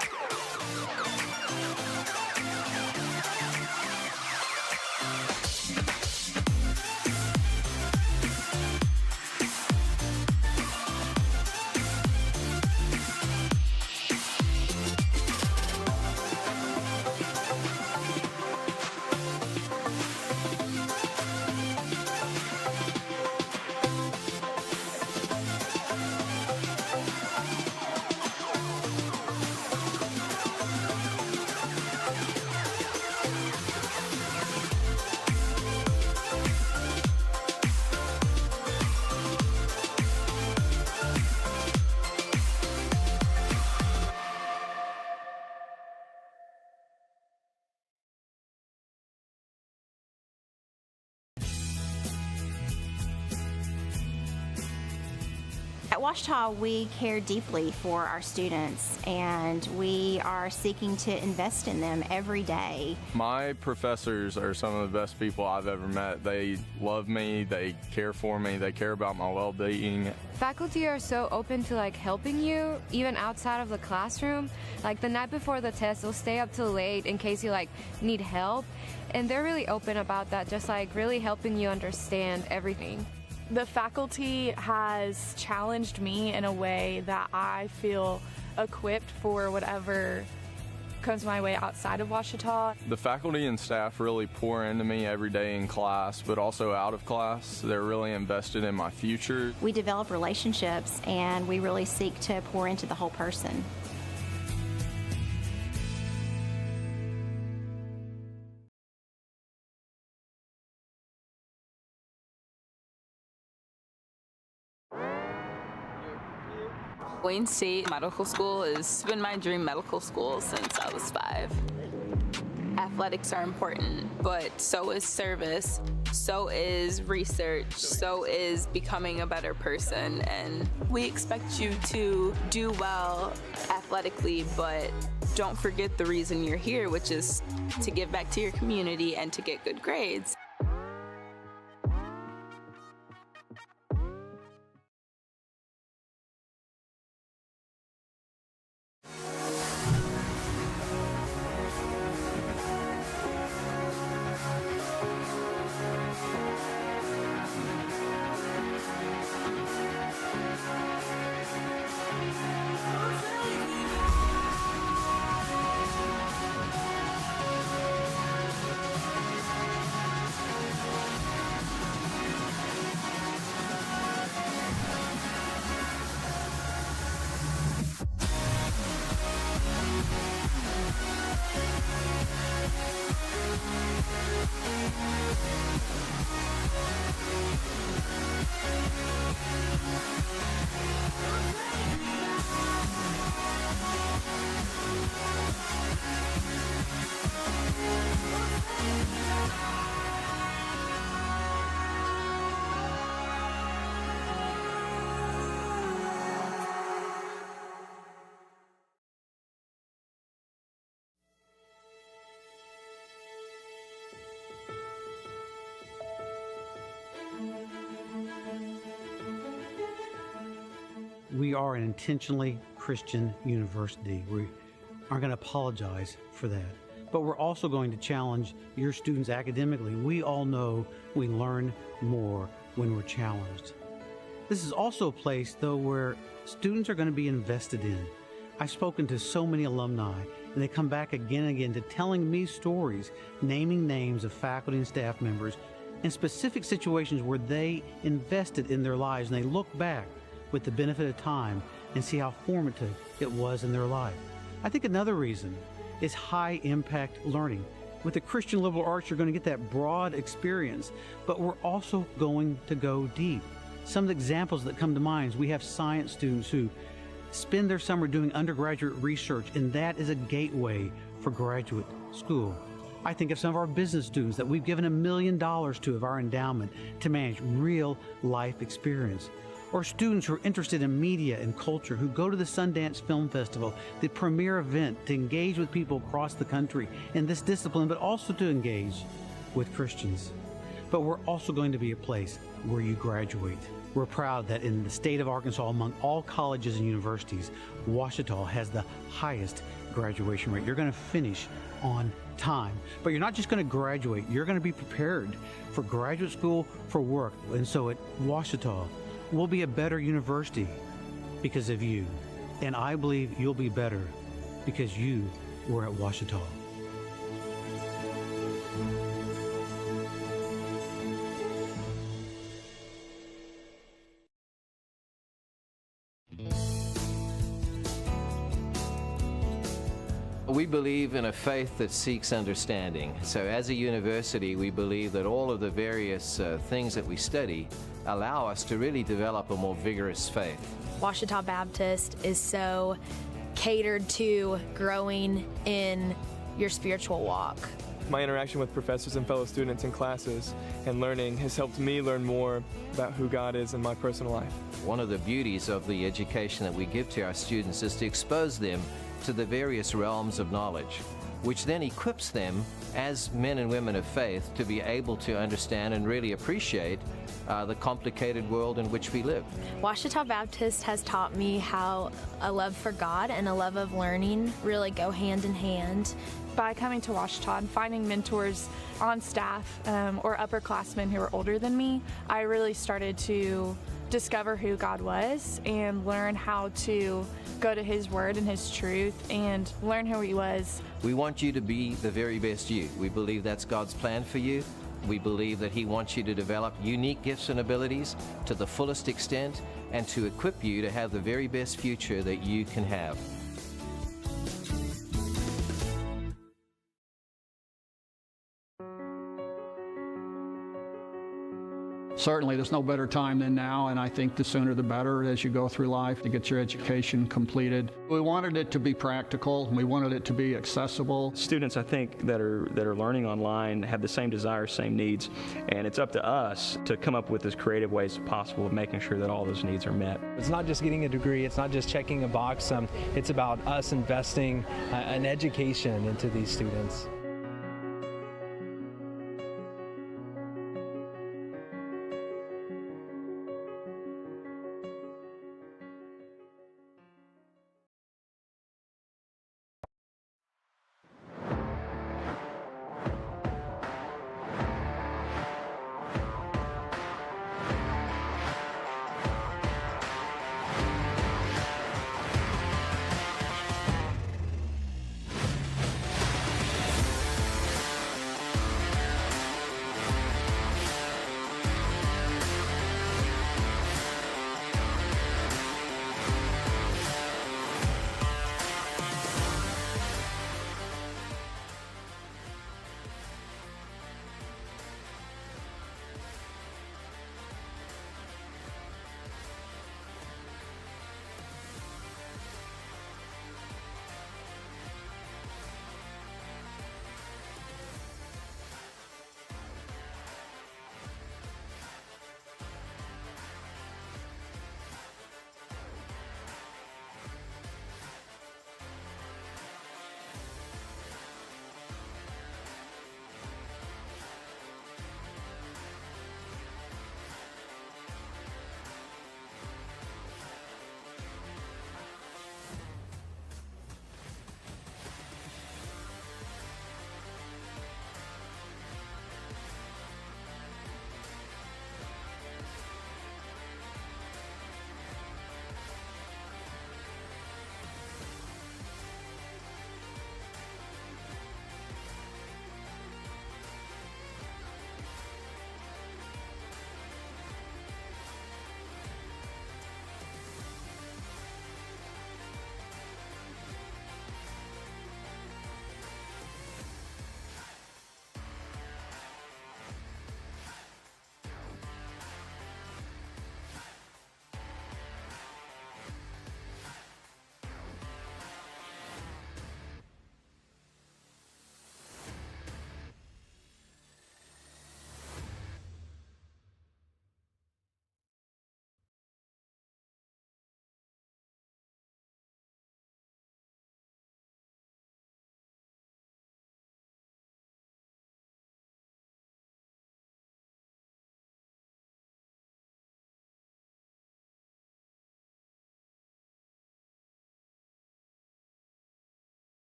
At Ouachita, we care deeply for our students, and we are seeking to invest in them every day. My professors are some of the best people I've ever met. They love me, they care for me, they care about my well-being. Faculty are so open to helping you, even outside of the classroom. Like the night before the test, they'll stay up till late in case you need help. And they're really open about that, just really helping you understand everything. The faculty has challenged me in a way that I feel equipped for whatever comes my way outside of Ouachita. The faculty and staff really pour into me every day in class, but also out of class. They're really invested in my future. We develop relationships, and we really seek to pour into the whole person. Wayne State Medical School has been my dream medical school since I was 5. Athletics are important, but so is service, so is research, so is becoming a better person, and we expect you to do well athletically, but don't forget the reason you're here, which is to give back to your community and to get good grades. We are an intentionally Christian university. We aren't going to apologize for that. But we're also going to challenge your students academically. We all know we learn more when we're challenged. This is also a place, though, where students are going to be invested in. I've spoken to so many alumni, and they come back again and again to telling me stories, naming names of faculty and staff members in specific situations where they invested in their lives, and they look back with the benefit of time and see how formative it was in their life. I think another reason is high impact learning. With the Christian liberal arts, you're going to get that broad experience, but we're also going to go deep. Some of the examples that come to mind is we have science students who spend their summer doing undergraduate research, and that is a gateway for graduate school. I think of some of our business students that we've given $1 million to of our endowment to manage real life experience. Or students who are interested in media and culture who go to the Sundance Film Festival, the premier event to engage with people across the country in this discipline, but also to engage with Christians. but we're also going to be a place where you graduate. We're proud that in the state of Arkansas, among all colleges and universities, Ouachita has the highest graduation rate. You're going to finish on time, but you're not just going to graduate, you're going to be prepared for graduate school, for work. And so at Ouachita, we'll be a better university because of you. And I believe you'll be better because you were at Ouachita. We believe in a faith that seeks understanding. So as a university, we believe that all of the various things that we study allow us to really develop a more vigorous faith. Ouachita Baptist is so catered to growing in your spiritual walk. My interaction with professors and fellow students in classes and learning has helped me learn more about who God is in my personal life. One of the beauties of the education that we give to our students is to expose them to the various realms of knowledge, which then equips them as men and women of faith to be able to understand and really appreciate the complicated world in which we live. Ouachita Baptist has taught me how a love for God and a love of learning really go hand in hand. By coming to Ouachita and finding mentors on staff or upperclassmen who were older than me, I really started to discover who God was and learn how to go to His Word and His truth and learn who He was. We want you to be the very best you. We believe that's God's plan for you. We believe that He wants you to develop unique gifts and abilities to the fullest extent and to equip you to have the very best future that you can have. Certainly, there's no better time than now, and I think the sooner the better as you go through life to get your education completed. We wanted it to be practical. We wanted it to be accessible. Students, I think, that are learning online have the same desires, same needs, and it's up to us to come up with as creative ways as possible of making sure that all those needs are met. It's not just getting a degree. It's not just checking a box. It's about us investing an education into these students.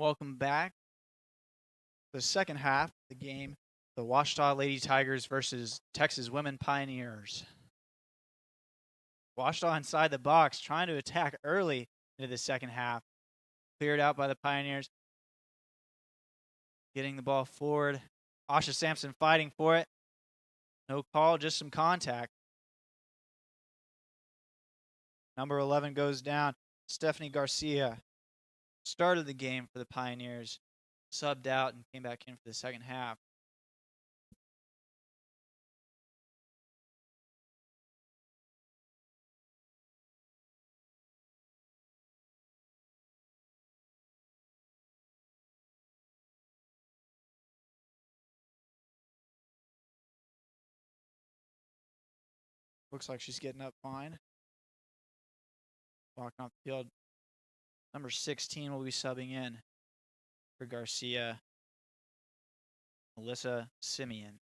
Welcome back. The second half of the game, the Ouachita Lady Tigers versus Texas Women Pioneers. Ouachita inside the box, trying to attack early into the second half. Cleared out by the Pioneers. Getting the ball forward. Asha Sampson fighting for it. No call, just some contact. Number 11 goes down. Stephanie Garcia started the game for the Pioneers, subbed out and came back in for the second half. Looks like she's getting up fine. Walking off the field. Number 16 will be subbing in for Garcia. Melissa Simeon.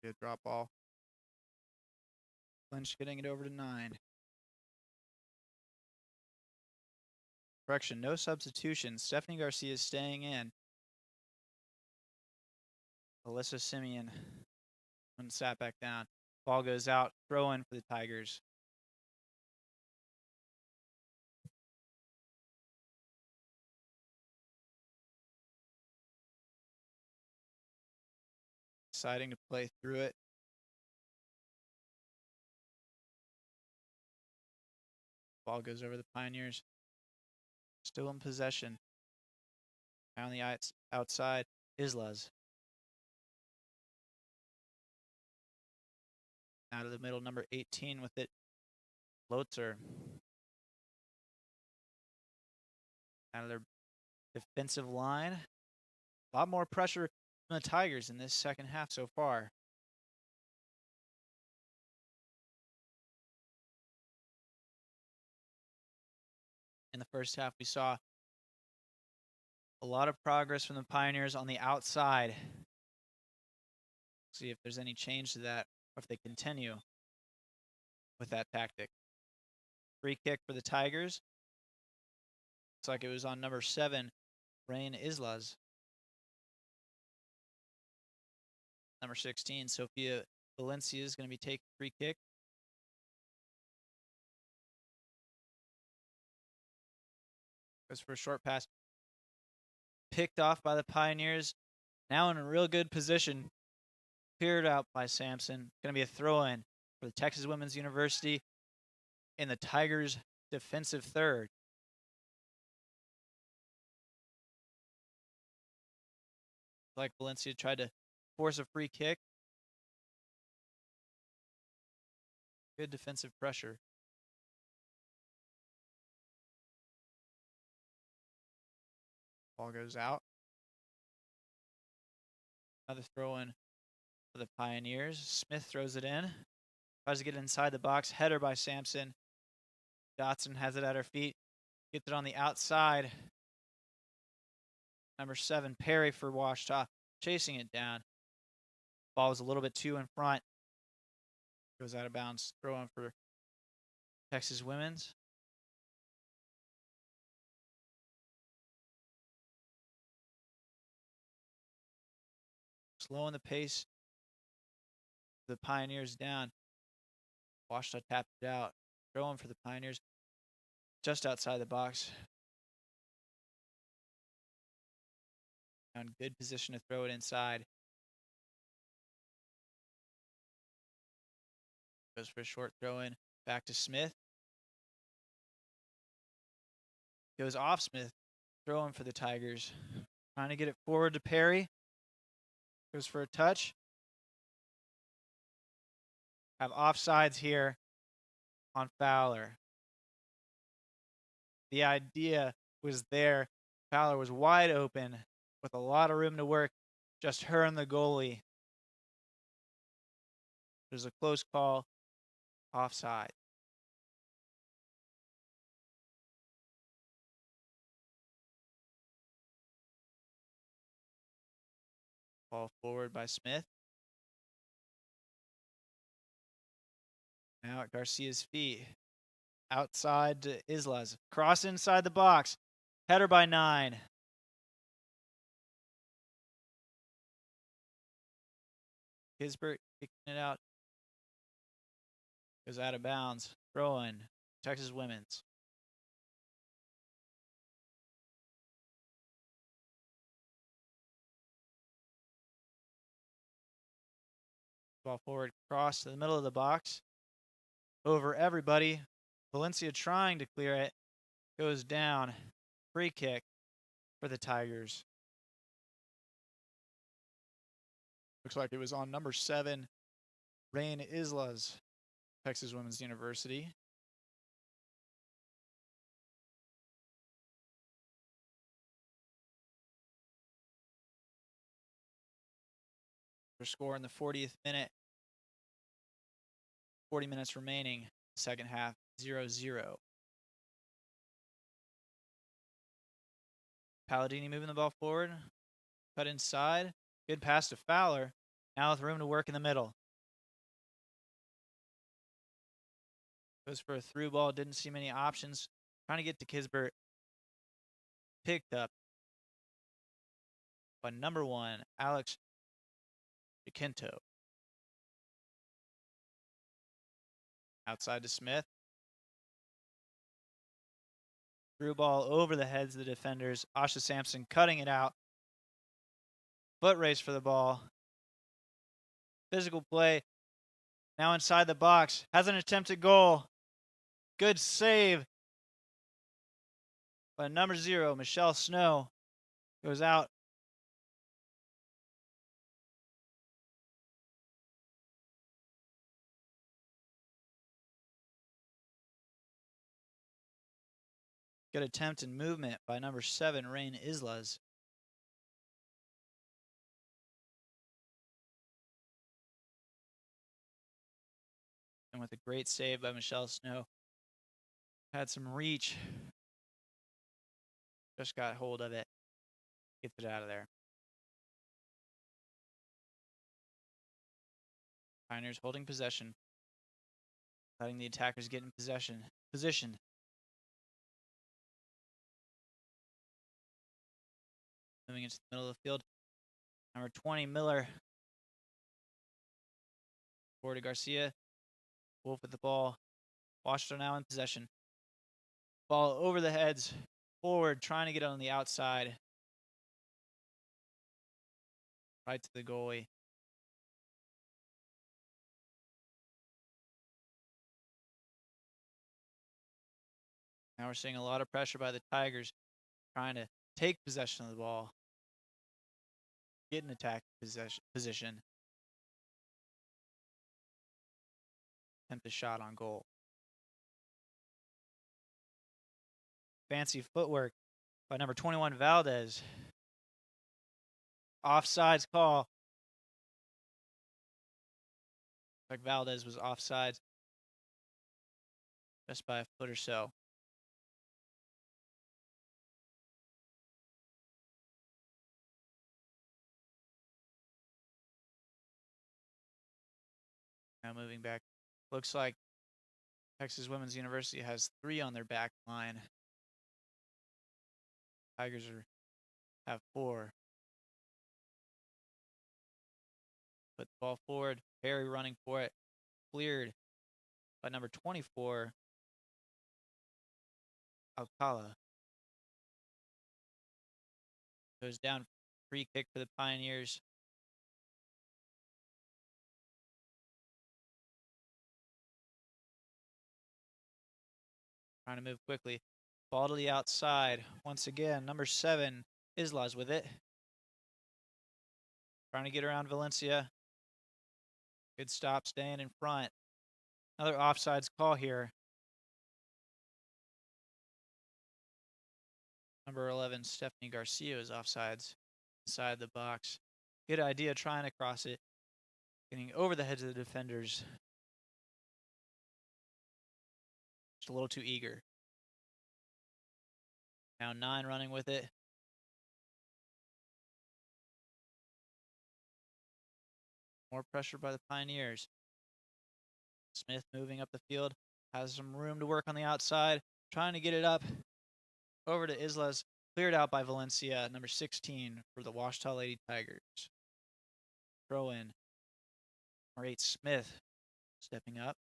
Good drop ball. Lynch getting it over to 9. Correction, no substitution. Stephanie Garcia is staying in. Alyssa Simeon when sat back down. Ball goes out. Throw in for the Tigers. Deciding to play through it. Ball goes over the Pioneers. Still in possession. On the outside, Islas. Out of the middle, number 18 with it. Lotzer. Out of their defensive line. A lot more pressure from the Tigers in this second half so far. In the first half, we saw a lot of progress from the Pioneers on the outside. See if there's any change to that, or if they continue with that tactic. Free kick for the Tigers. Looks like it was on number 7, Rain Islas. Number 16, Sophia Valencia is going to be taking free kick. Goes for a short pass. Picked off by the Pioneers. Now in a real good position. Cleared out by Sampson. Going to be a throw-in for the Texas Women's University in the Tigers' defensive third. Like Valencia tried to force a free kick. Good defensive pressure. Ball goes out. Another throw in for the Pioneers. Smith throws it in. Tries to get inside the box. Header by Sampson. Dotson has it at her feet. Gets it on the outside. Number 7, Perry for Ouachita. Chasing it down. Ball was a little bit too in front. Goes out of bounds. Throw in for Texas Women's. Slowing the pace. The Pioneers down. Ouachita tapped it out. Throw in for the Pioneers. Just outside the box. In good position to throw it inside. Goes for a short throw in. Back to Smith. Goes off Smith. Throw in for the Tigers. Trying to get it forward to Perry. Goes for a touch. Have offsides here on Fowler. The idea was there. Fowler was wide open with a lot of room to work. Just her and the goalie. There's a close call. Offside. Ball forward by Smith. Now at Garcia's feet. Outside to Islas. Cross inside the box. Header by 9. Kisbert kicking it out. Goes out of bounds. Throw in. Texas women's. Ball forward. Cross to the middle of the box. Over everybody. Valencia trying to clear it. Goes down. Free kick for the Tigers. Looks like it was on number 7, Rain Islas, Texas Women's University. Score in the 40th minute. 40 minutes remaining. Second half, 0-0. Palladini moving the ball forward. Cut inside. Good pass to Fowler. Now with room to work in the middle. Goes for a through ball. Didn't see many options. Trying to get to Kisbert. Picked up by number 1, Alex DeQuinto. Outside to Smith. Through ball over the heads of the defenders. Asha Sampson cutting it out. Foot race for the ball. Physical play. Now inside the box. Has an attempted goal. Good save by number 0, Michelle Snow. Goes out. Good attempt and movement by number 7, Rain Islas. And with a great save by Michelle Snow. Had some reach. Just got hold of it. Gets it out of there. Pioneers holding possession. Letting the attackers get in position. Moving into the middle of the field. Number 20, Miller. Forward to Garcia. Wolf with the ball. Washington now in possession. Ball over the heads. Forward, trying to get on the outside. Right to the goalie. Now we're seeing a lot of pressure by the Tigers, trying to take possession of the ball. Get an attack position. Attempt a shot on goal. Fancy footwork by number 21, Valdez. Offsides call. Like Valdez was offsides just by a foot or so. Now moving back. Looks like Texas Women's University has 3 on their back line. Tigers have 4. Put the ball forward. Perry running for it. Cleared by number 24, Alcala. Goes down. Free kick for the Pioneers. Trying to move quickly. Ball to the outside. Once again, number 7, Islas with it. Trying to get around Valencia. Good stop, staying in front. Another offsides call here. Number 11, Stephanie Garcia is offsides inside the box. Good idea trying to cross it. Getting over the heads of the defenders. Just a little too eager. Now 9 running with it. More pressure by the Pioneers. Smith moving up the field. Has some room to work on the outside. Trying to get it up. Over to Islas. Cleared out by Valencia, number 16 for the Washita Lady Tigers. Throw in. Number 8, Smith, stepping up.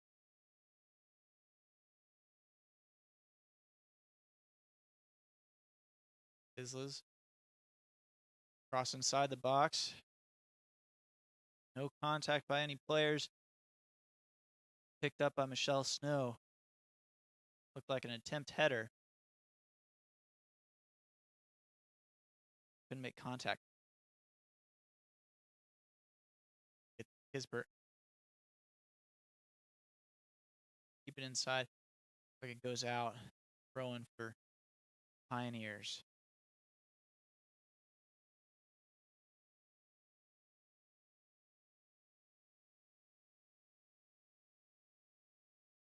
Islas. Cross inside the box. No contact by any players. Picked up by Michelle Snow. Looked like an attempt header. Couldn't make contact. Kisbert. Keep it inside. Like it goes out. Throwing for Pioneers.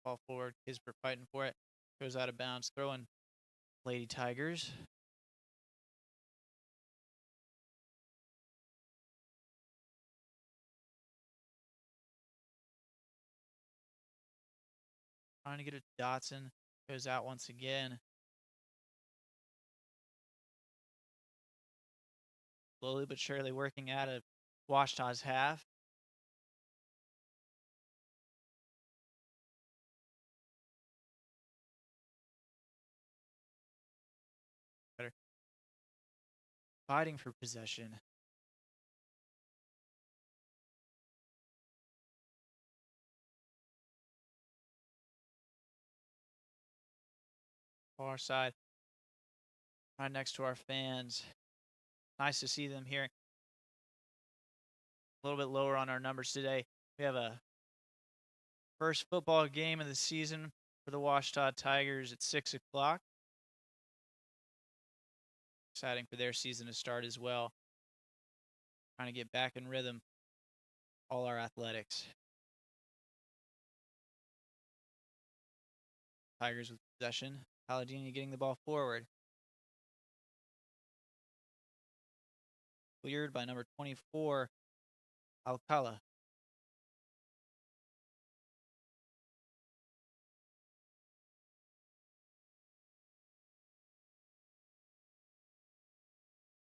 Ball forward. Kisbert fighting for it. Goes out of bounds. Throwing Lady Tigers. Trying to get it to Dotson. Goes out once again. Slowly but surely working out of Washita's half. Better. Fighting for possession. Far side. Right next to our fans. Nice to see them here. A little bit lower on our numbers today. We have a first football game of the season for the Washita Tigers at 6 o'clock. Exciting for their season to start as well. Trying to get back in rhythm. All our athletics. Tigers with possession. Palladini getting the ball forward. Cleared by number 24, Alcala.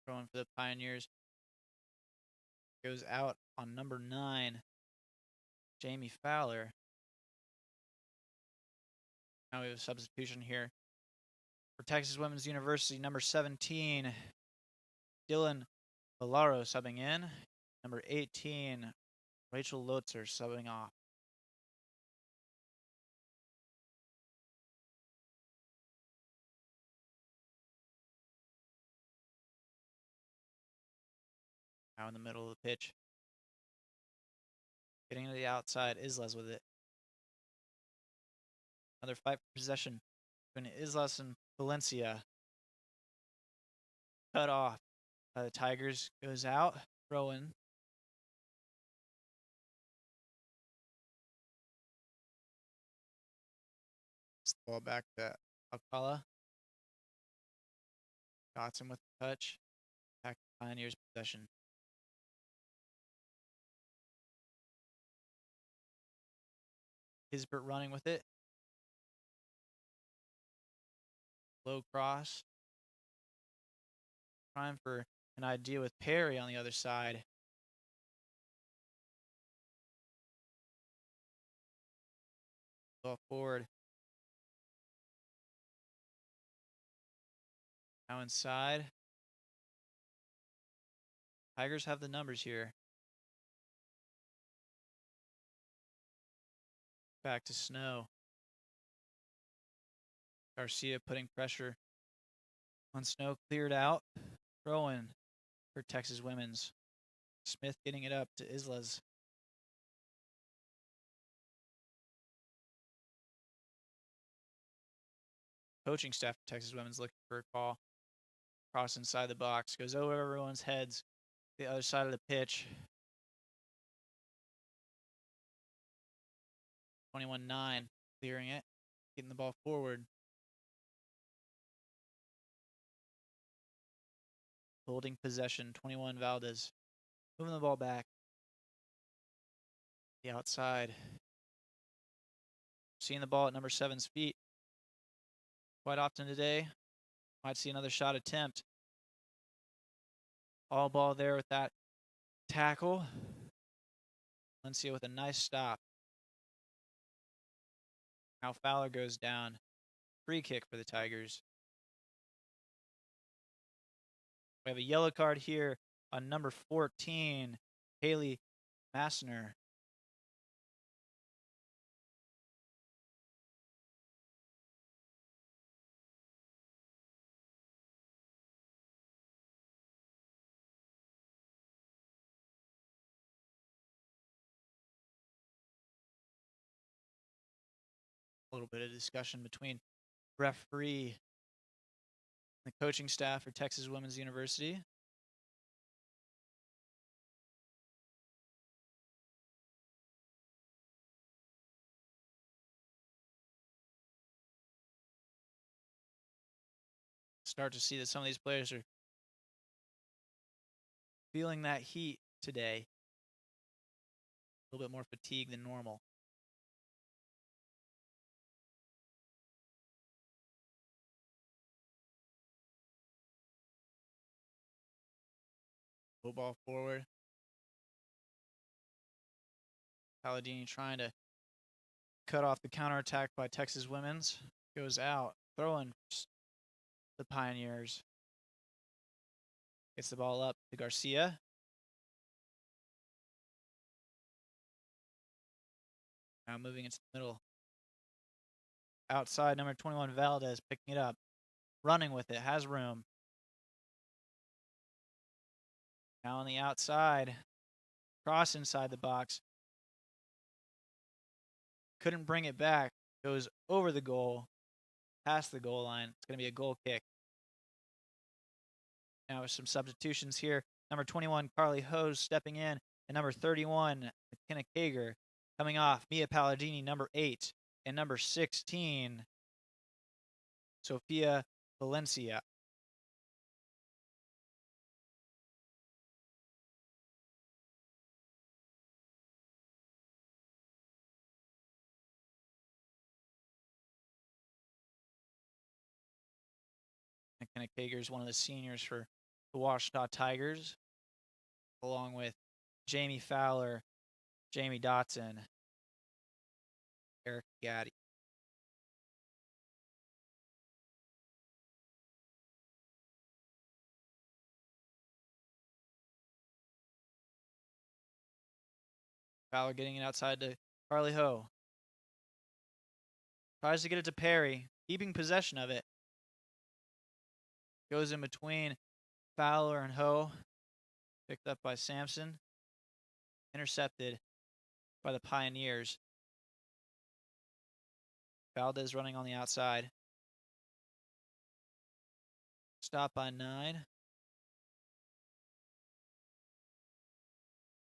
Throwing for the Pioneers. Goes out on number 9, Jamie Fowler. Now we have a substitution here. For Texas Women's University, number 17, Dylan Valaro subbing in. Number 18, Rachel Lotzer subbing off. Now in the middle of the pitch. Getting to the outside, Islas with it. Another fight for possession between Islas and Valencia. Cut off by the Tigers. Goes out. Throw in. Ball back to Alcala. Dotson with the touch. Back to Pioneers possession. Kisbert running with it. Low cross. Trying for an idea with Perry on the other side. Ball forward. Now inside. Tigers have the numbers here. Back to Snow. Garcia putting pressure on Snow. Cleared out. Throw in for Texas Women's. Smith getting it up to Islas. Coaching staff for Texas Women's looking for a call. Cross inside the box. Goes over everyone's heads. The other side of the pitch. 21-9. Clearing it. Getting the ball forward. Holding possession. 21 Valdez. Moving the ball back. The outside. Seeing the ball at number 7's feet quite often today. Might see another shot attempt. All ball there with that tackle. Valencia with a nice stop. Now Fowler goes down. Free kick for the Tigers. We have a yellow card here on number 14, Haley Massner. A little bit of discussion between referee and the coaching staff for Texas Women's University. Start to see that some of these players are feeling that heat today. A little bit more fatigue than normal. Low ball forward. Palladini trying to cut off the counterattack by Texas Women's. Goes out. Throwing the Pioneers. Gets the ball up to Garcia. Now moving into the middle. Outside, number 21, Valdez picking it up. Running with it. Has room. Now on the outside. Cross inside the box. Couldn't bring it back. Goes over the goal. Past the goal line. It's going to be a goal kick. Now with some substitutions here. Number 21, Carly Hose stepping in. And number 31, McKenna Kager coming off. Mia Palladini, number 8. And number 16, Sofia Valencia. McKenna Kager is one of the seniors for the Washita Tigers, along with Jamie Fowler, Jamie Dotson, Eric Gaddy. Fowler getting it outside to Carly Ho. Tries to get it to Perry, keeping possession of it. Goes in between Fowler and Ho. Picked up by Sampson. Intercepted by the Pioneers. Valdez running on the outside. Stop by 9.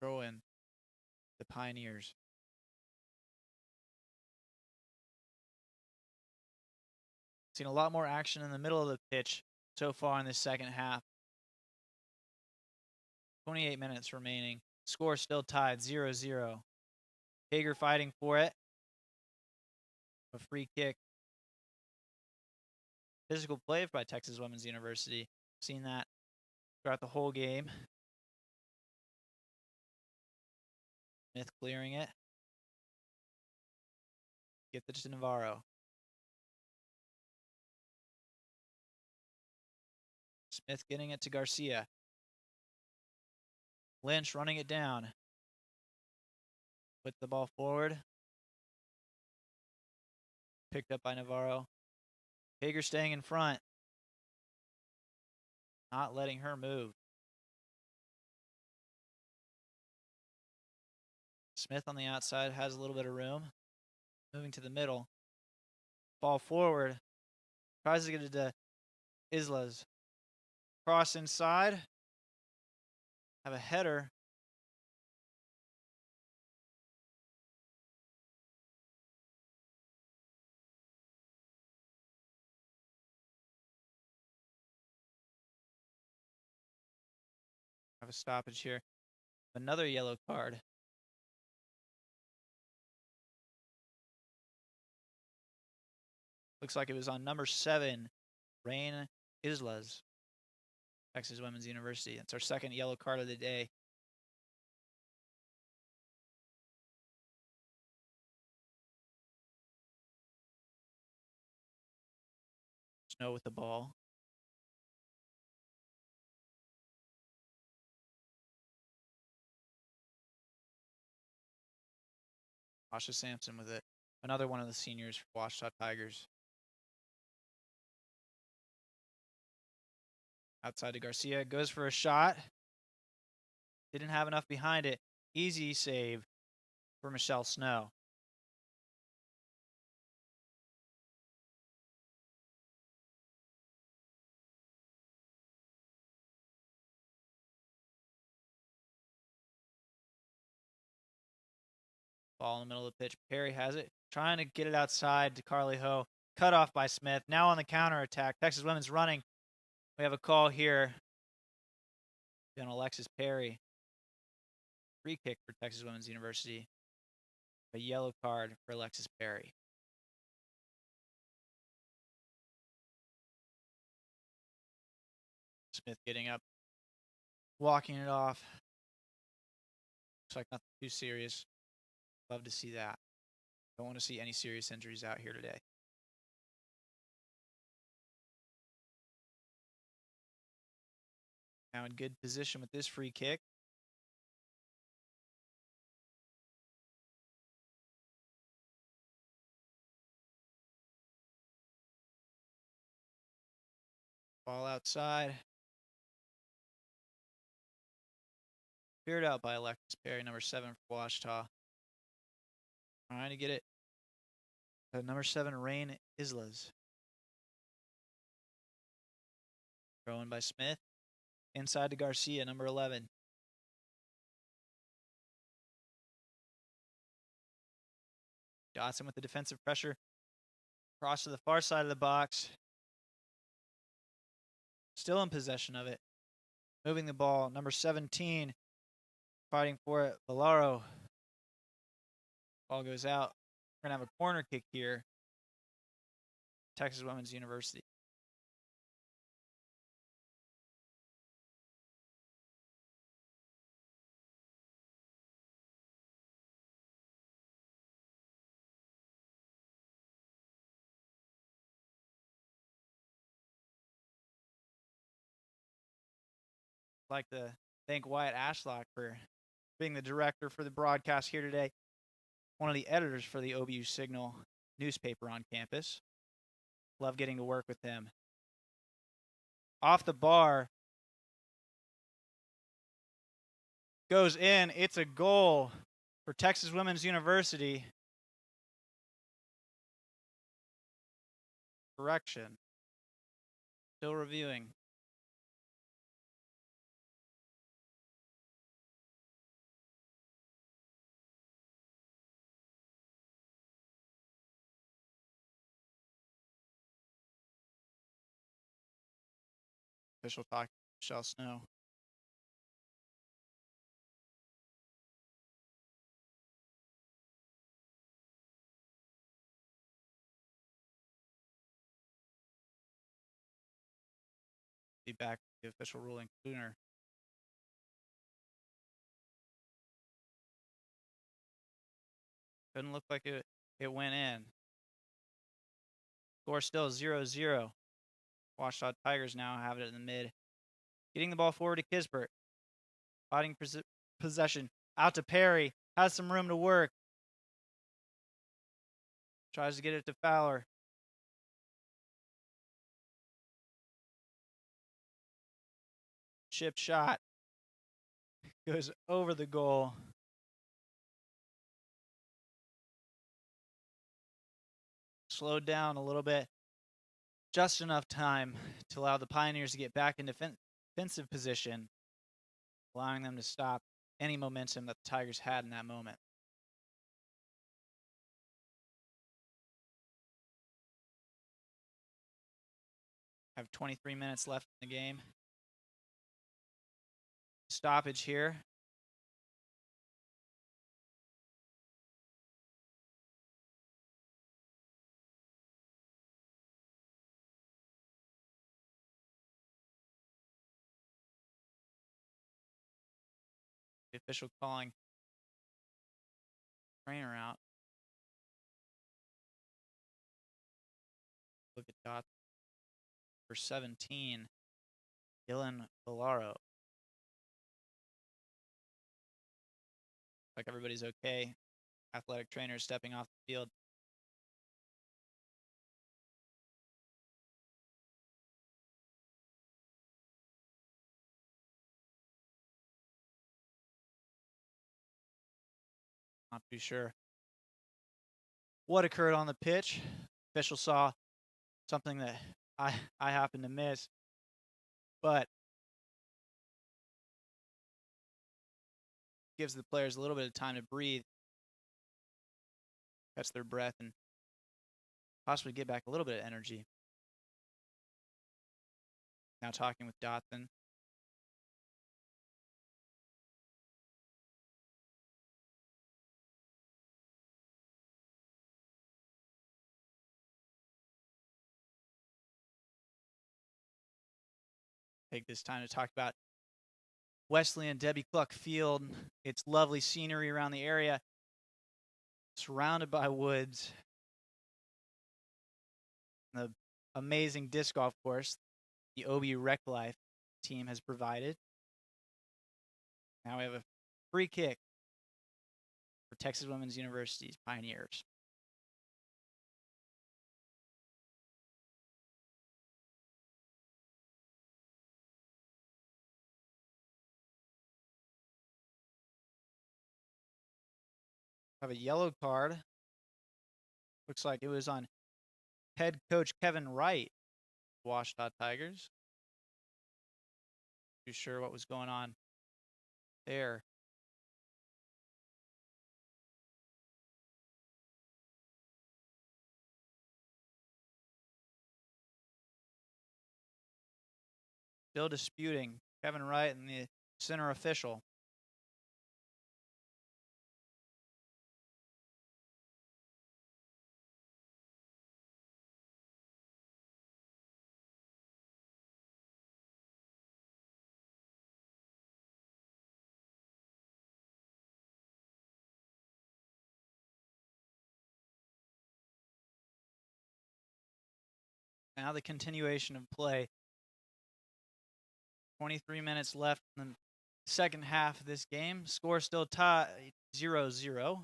Throw in the Pioneers. Seen a lot more action in the middle of the pitch so far in this second half. 28 minutes remaining. Score still tied 0-0. Kager fighting for it. A free kick. Physical play by Texas Women's University. Seen that throughout the whole game. Smith clearing it. Get this to Navarro. Smith getting it to Garcia. Lynch running it down. Put the ball forward. Picked up by Navarro. Kager staying in front. Not letting her move. Smith on the outside has a little bit of room. Moving to the middle. Ball forward. Tries to get it to Islas. Cross inside. Have a header. Have a stoppage here. Another yellow card. Looks like it was on number 7, Rain Islas, Texas Women's University. That's our second yellow card of the day. Snow with the ball. Asha Sampson with it. Another one of the seniors for Washita Tigers. Outside to Garcia. Goes for a shot. Didn't have enough behind it. Easy save for Michelle Snow. Ball in the middle of the pitch. Perry has it. Trying to get it outside to Carly Ho. Cut off by Smith. Now on the counter attack. Texas Women's running. We have a call here. On Alexis Perry. Free kick for Texas Women's University. A yellow card for Alexis Perry. Smith getting up. Walking it off. Looks like nothing too serious. Love to see that. Don't want to see any serious injuries out here today. Now in good position with this free kick. Ball outside. Cleared out by Alexis Perry, number 7 for Washita. Trying to get it. Number 7, Rain Islas. Thrown by Smith. Inside to Garcia, number 11. Johnson with the defensive pressure. Cross to the far side of the box. Still in possession of it. Moving the ball, number 17. Fighting for it, Valaro. Ball goes out. We're going to have a corner kick here. Texas Women's University. I'd like to thank Wyatt Ashlock for being the director for the broadcast here today. One of the editors for the OBU Signal newspaper on campus. Love getting to work with him. Off the bar. Goes in. It's a goal for Texas Women's University. Correction. Still reviewing. Official talk, Michelle Snow. Be back with the official ruling sooner. Doesn't look like it went in. Score still 0-0. Washita Tigers now have it in the mid. Getting the ball forward to Kisbert. Fighting possession. Out to Perry. Has some room to work. Tries to get it to Fowler. Chip shot. Goes over the goal. Slowed down a little bit. Just enough time to allow the Pioneers to get back in defensive position, allowing them to stop any momentum that the Tigers had in that moment. Have 23 minutes left in the game. Stoppage here. The official calling trainer out. Look at Dot for 17. Dylan Valaro. Like everybody's okay. Athletic trainer stepping off the field. Not too sure what occurred on the pitch. Official saw something that I happened to miss, but gives the players a little bit of time to breathe, catch their breath, and possibly get back a little bit of energy. Now talking with Dotson. Take this time to talk about Wesley and Debbie Cluck Field. It's lovely scenery around the area, surrounded by woods. The amazing disc golf course the OBU Rec Life team has provided. Now we have a free kick for Texas Women's University's Pioneers. Have a yellow card. Looks like it was on head coach Kevin Wright, Washita Tigers. Too sure what was going on there. Still disputing Kevin Wright and the center official. Now the continuation of play. 23 minutes left in the second half of this game. Score still tied 0-0.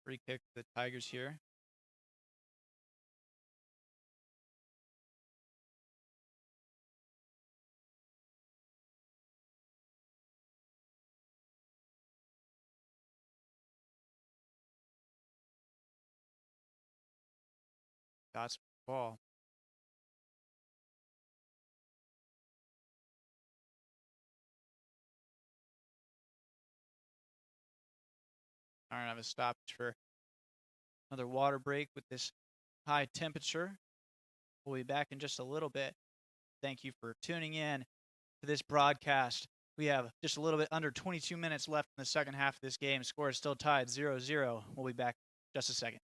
Free kick for the Tigers here. Dots ball. All right, I have a stoppage for another water break with this high temperature. We'll be back in just a little bit. Thank you for tuning in to this broadcast. We have just a little bit under 22 minutes left in the second half of this game. Score is still tied 0-0. We'll be back in just a second.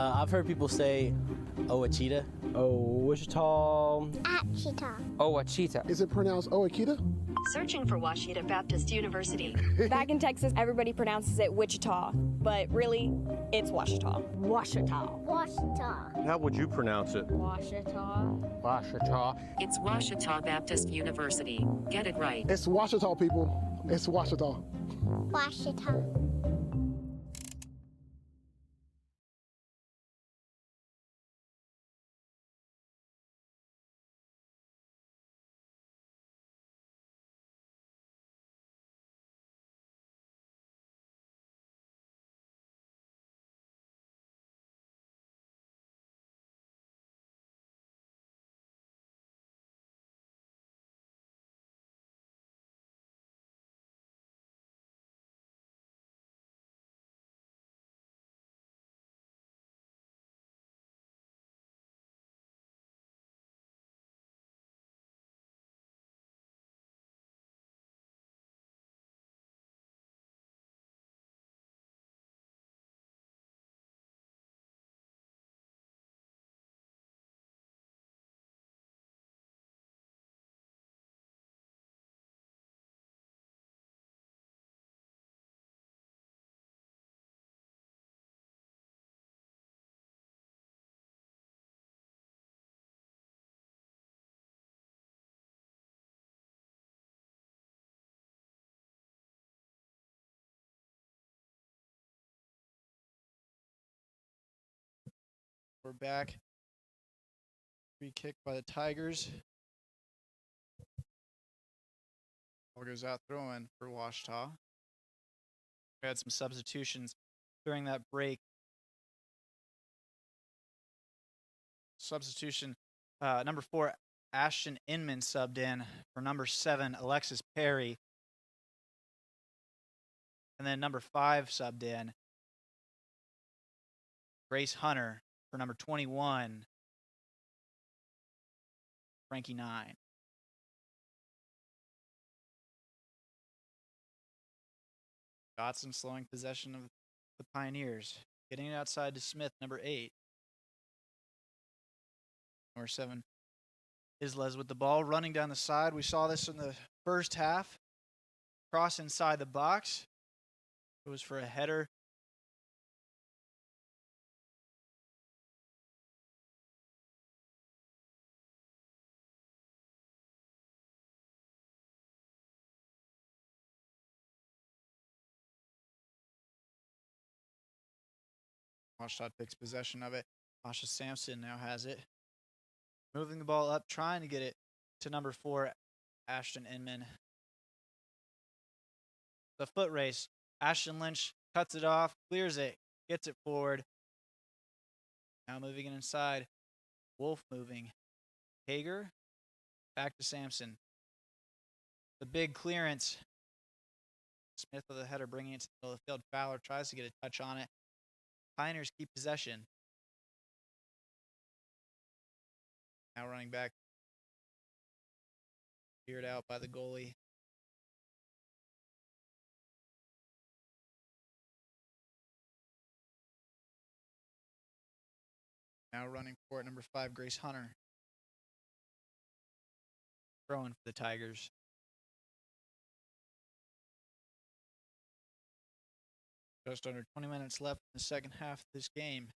I've heard people say, "Oh, a cheetah." Oh, Wichita. Cheetah. Oh, a cheetah. Is it pronounced Oakita? Searching for Washita Baptist University. Back in Texas, everybody pronounces it Wichita, but really, it's Washita. Washita. Washita. How would you pronounce it? Washita. Washita. It's Washita Baptist University. Get it right. It's Washita, people. It's Washita. Washita. We're back. Free kick by the Tigers. Ball goes out throwing for Washita. We had some substitutions during that break. Substitution, number 4, Ashton Inman subbed in for number 7, Alexis Perry. And then number 5 subbed in, Grace Hunter for number 21, Frankie 9. Dotson slowing possession of the Pioneers. Getting it outside to Smith, number 8. Number 7, Isles with the ball, running down the side. We saw this in the first half. Cross inside the box. It was for a header. Washita takes possession of it. Asha Sampson now has it. Moving the ball up, trying to get it to number 4, Ashton Inman. The foot race. Ashton Lynch cuts it off, clears it, gets it forward. Now moving it inside. Wolf moving. Hager, back to Sampson. The big clearance. Smith with a header, bringing it to the middle of the field. Fowler tries to get a touch on it. Pioneers keep possession. Now running back. Cleared out by the goalie. Now running for it, number 5, Grace Hunter. Throwing for the Tigers. Just under 20 minutes left in the second half of this game.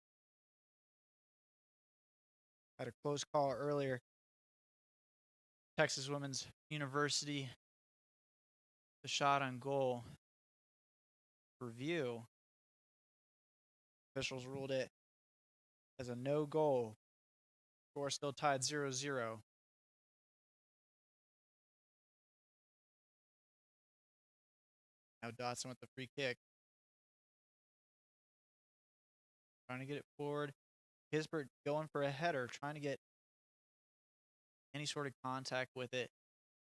Had a close call earlier. Texas Women's University, the shot on goal. Review. Officials ruled it as a no goal. Score still tied 0-0. Now Dotson with the free kick. Trying to get it forward. Hisbert going for a header, trying to get any sort of contact with it.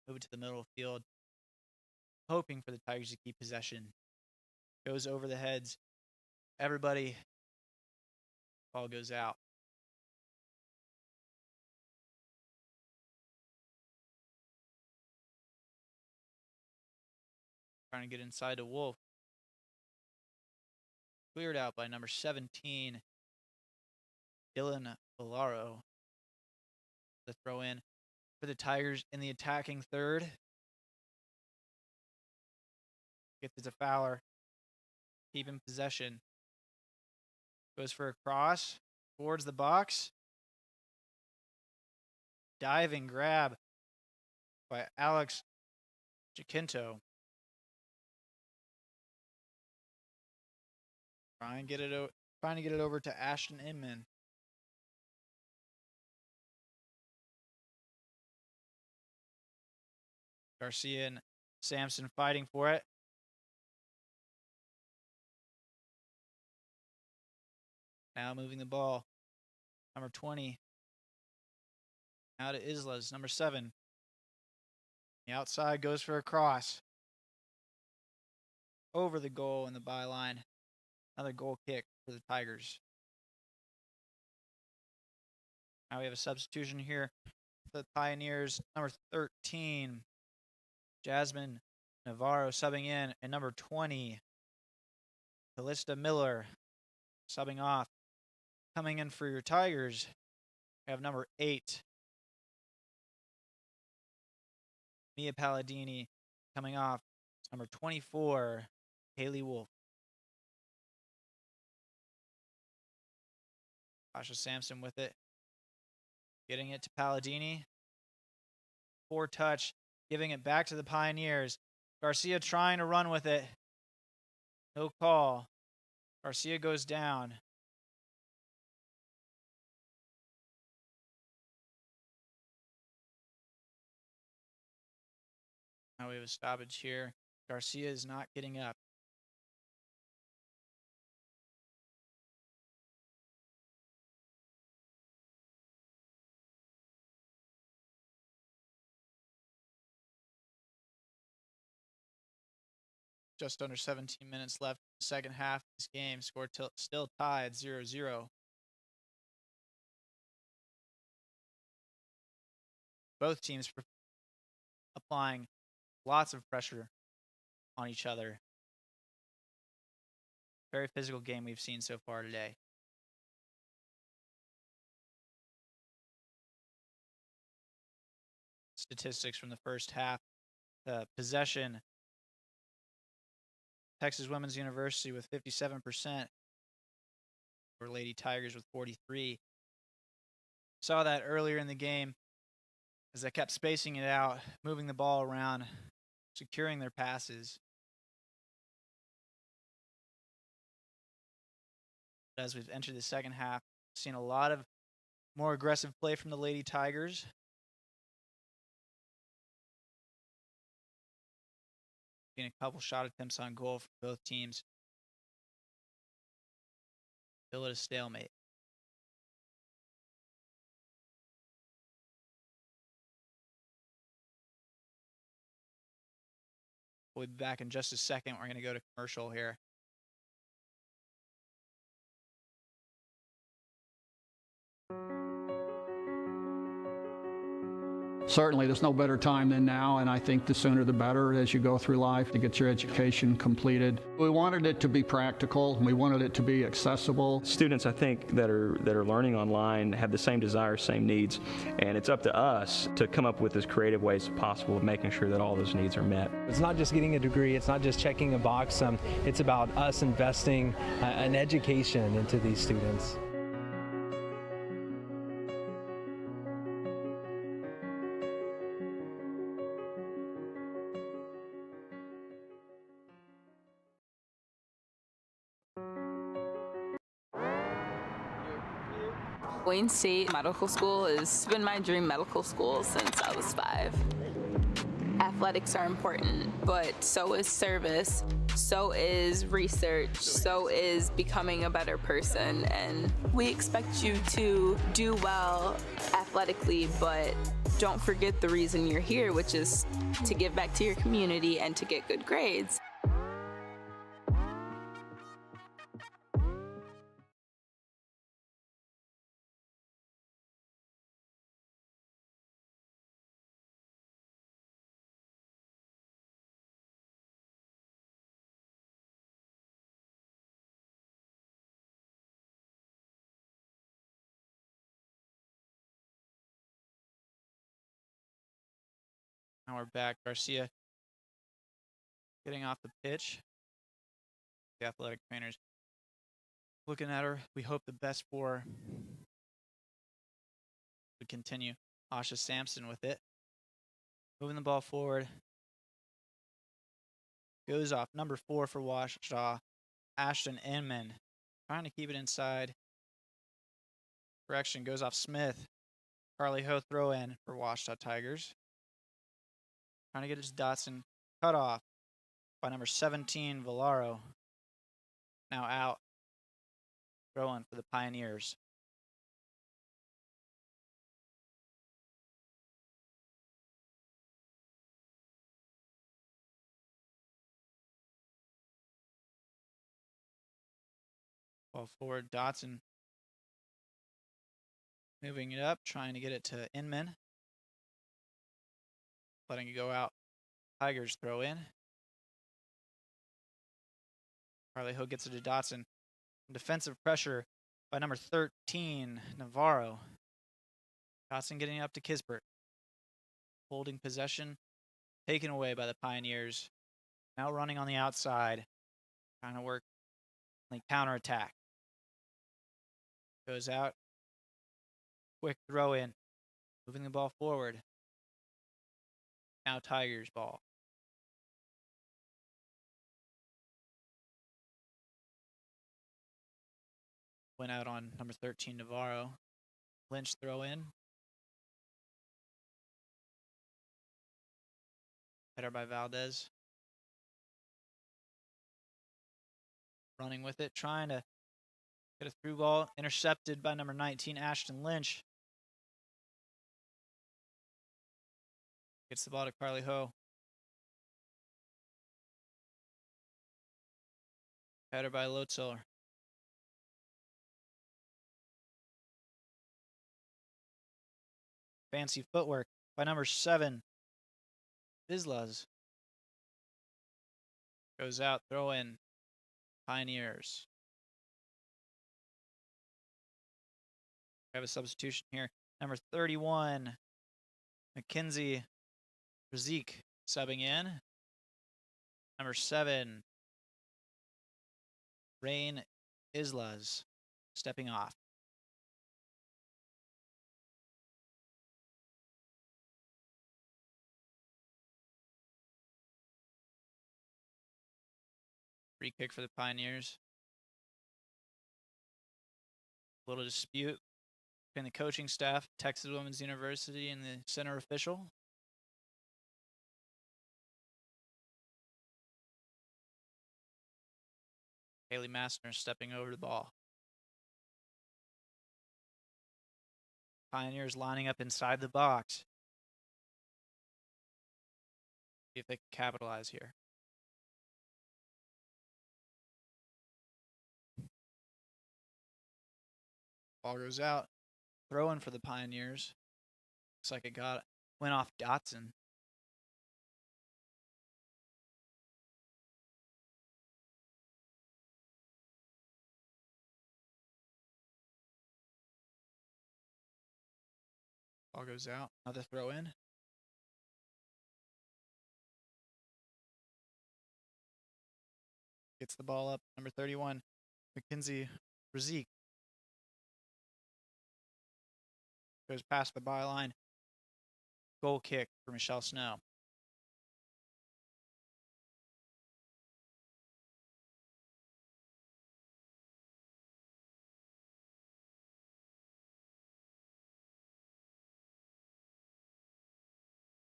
Move it to the middle of the field. Hoping for the Tigers to keep possession. Goes over the heads. Everybody. Ball goes out. Trying to get inside to Wolf. Cleared out by number 17, Dylan Valaro. The throw in for the Tigers in the attacking third. Gets it to Fowler. Keeping possession. Goes for a cross towards the box. Diving grab by Alex Jacinto. Trying to get it over to Ashton Inman. Garcia and Sampson fighting for it. Now moving the ball. Number 20. Now to Islas. Number 7. The outside goes for a cross. Over the goal in the byline. Another goal kick for the Tigers. Now we have a substitution here for the Pioneers. Number 13, Jasmine Navarro subbing in. And number 20, Callista Miller subbing off. Coming in for your Tigers, we have number 8, Mia Palladini. Coming off, number 24, Haley Wolf. Asha Sampson with it. Getting it to Palladini. 4 touch. Giving it back to the Pioneers. Garcia trying to run with it. No call. Garcia goes down. Now we have a stoppage here. Garcia is not getting up. Just under 17 minutes left in the second half of this game. Score still tied 0-0. Both teams applying lots of pressure on each other. Very physical game we've seen so far today. Statistics from the first half. The possession, Texas Women's University with 57%, or Lady Tigers with 43%. Saw that earlier in the game as they kept spacing it out, moving the ball around, securing their passes. But as we've entered the second half, seen a lot of more aggressive play from the Lady Tigers. Seen a couple shot attempts on goal for both teams. Still at a stalemate. We'll be back in just a second. We're going to go to commercial here. Certainly, there's no better time than now, and I think the sooner the better as you go through life to get your education completed. We wanted it to be practical. We wanted it to be accessible. Students, I think, that are learning online have the same desires, same needs, and it's up to us to come up with as creative ways as possible of making sure that all those needs are met. It's not just getting a degree, it's not just checking a box, it's about us investing an education into these students. Wayne State Medical School has been my dream medical school since I was 5. Athletics are important, but so is service, so is research, so is becoming a better person, and we expect you to do well athletically, but don't forget the reason you're here, which is to give back to your community and to get good grades. Now we're back. Garcia getting off the pitch. The athletic trainers looking at her. We hope the best for her. We continue. Asha Sampson with it. Moving the ball forward. Goes off. Number 4 for Washita. Ashton Inman. Trying to keep it inside. Correction. Goes off Smith. Carly Ho throw in for Washita Tigers. Trying to get his Dotson cut off by number 17, Valaro. Now out. Throw in for the Pioneers. Ball forward, Dotson moving it up, trying to get it to Inman. Letting it go out. Tigers throw in. Carly Ho gets it to Dotson. Defensive pressure by number 13, Navarro. Dotson getting up to Kisbert. Holding possession. Taken away by the Pioneers. Now running on the outside. Trying to work on the counterattack. Goes out. Quick throw in. Moving the ball forward. Now Tigers ball. Went out on number 13, Navarro. Lynch throw in. Header by Valdez. Running with it, trying to get a through ball. Intercepted by number 19, Ashton Lynch. Gets the ball to Carly Ho. Header by Lotziller. Fancy footwork by number 7, Islas. Goes out, throw in. Pioneers. We have a substitution here. Number 31, Mackenzie Razik subbing in. Number 7, Rain Islas stepping off. Free kick for the Pioneers. A little dispute between the coaching staff, Texas Women's University, and the center official. Haley Massner stepping over the ball. Pioneers lining up inside the box. See if they can capitalize here. Ball goes out. Throw in for the Pioneers. Looks like it went off Dotson. Ball goes out. Another throw in. Gets the ball up. Number 31, Mackenzie Razik. Goes past the byline. Goal kick for Michelle Snow.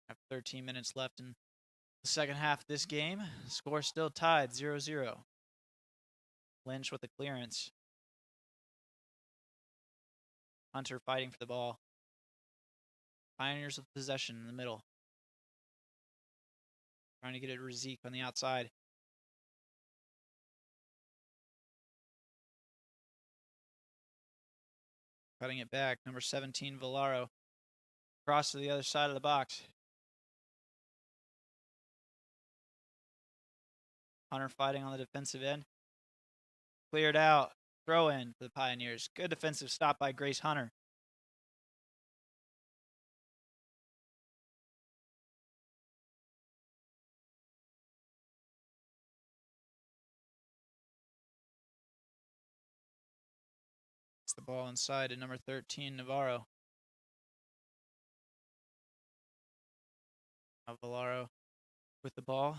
Have 13 minutes left in the second half of this game. Score still tied, 0-0. Lynch with the clearance. Hunter fighting for the ball. Pioneers with possession in the middle. Trying to get it to Razik on the outside. Cutting it back. Number 17, Villaro. Cross to the other side of the box. Hunter fighting on the defensive end. Cleared out. Throw in for the Pioneers. Good defensive stop by Grace Hunter. It's the ball inside to number 13, Navarro. Villaro with the ball.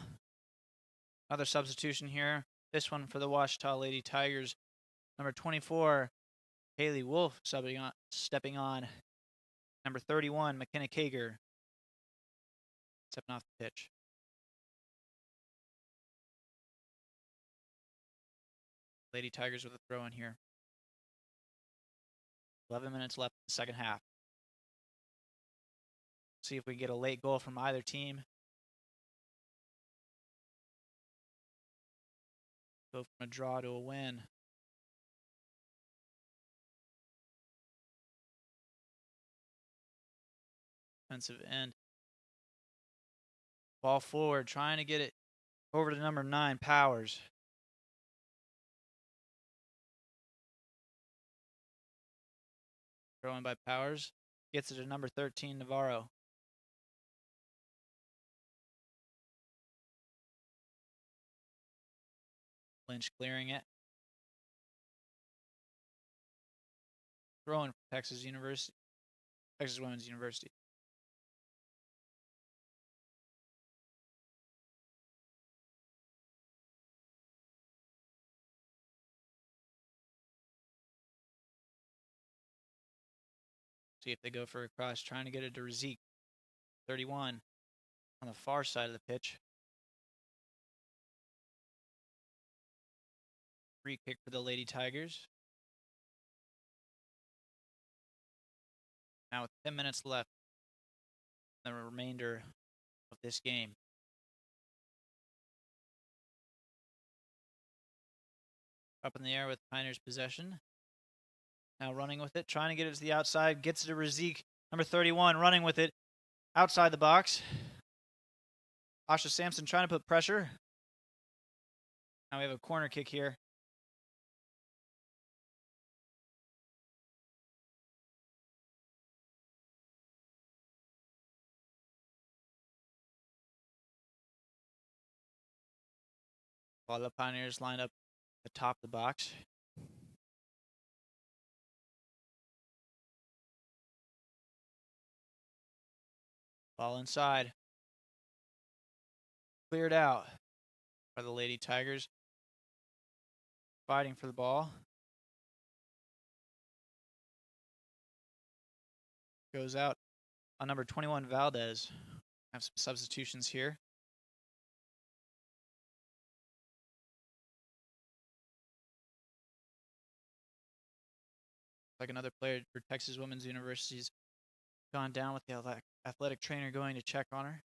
Another substitution here. This one for the Ouachita Lady Tigers. Number 24, Haley Wolf stepping on. Number 31, McKenna Kager stepping off the pitch. Lady Tigers with a throw in here. 11 minutes left in the second half. See if we get a late goal from either team. Go from a draw to a win. Defensive end. Ball forward, trying to get it over to number 9, Powers. Throw in by Powers. Gets it to number 13, Navarro. Lynch clearing it. Throw in for Texas Women's University. See if they go for a cross, trying to get it to Razik. 31. on the far side of the pitch. Free kick for the Lady Tigers. Now with 10 minutes left, the remainder of this game. Up in the air with Pioneers possession. Now running with it, trying to get it to the outside. Gets it to Razik, number 31, running with it outside the box. Asha Sampson trying to put pressure. Now we have a corner kick here. While the Pioneers line up atop the box. Ball inside. Cleared out by the Lady Tigers. Fighting for the ball. Goes out on number 21, Valdez. Have some substitutions here. Like another player for Texas Women's University's gone down with the athletic trainer going to check on her.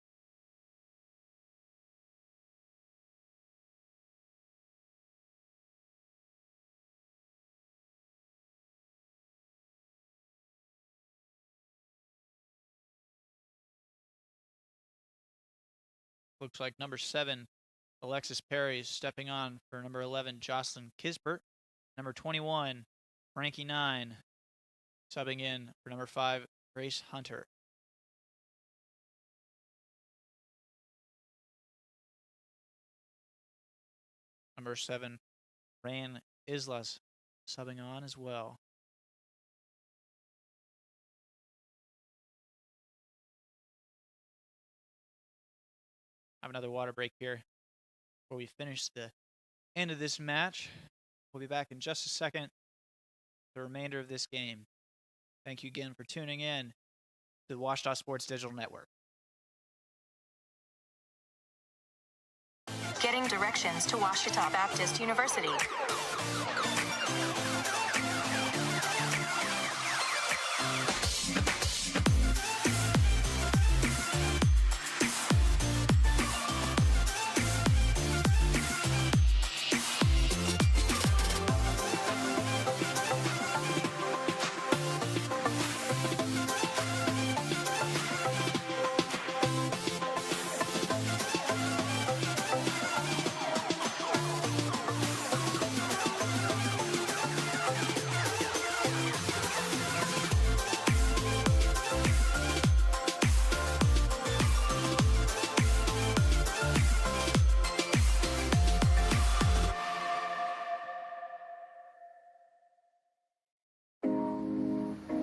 Looks like number 7, Alexis Perry, is stepping on for number 11, Jocelyn Kispert. Number 21, Frankie 9, subbing in for number 5, Grace Hunter. Number 7, Rain Islas, subbing on as well. Have another water break here before we finish the end of this match. We'll be back in just a second. The remainder of this game. Thank you again for tuning in to the Washita Sports Digital Network. Getting directions to Washita Baptist University.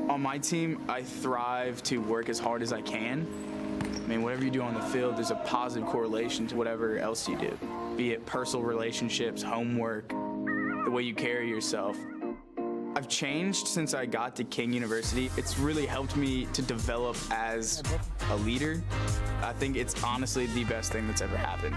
On my team, I thrive to work as hard as I can. I mean, whatever you do on the field, there's a positive correlation to whatever else you do, be it personal relationships, homework, the way you carry yourself. I've changed since I got to King University. It's really helped me to develop as a leader. I think it's honestly the best thing that's ever happened.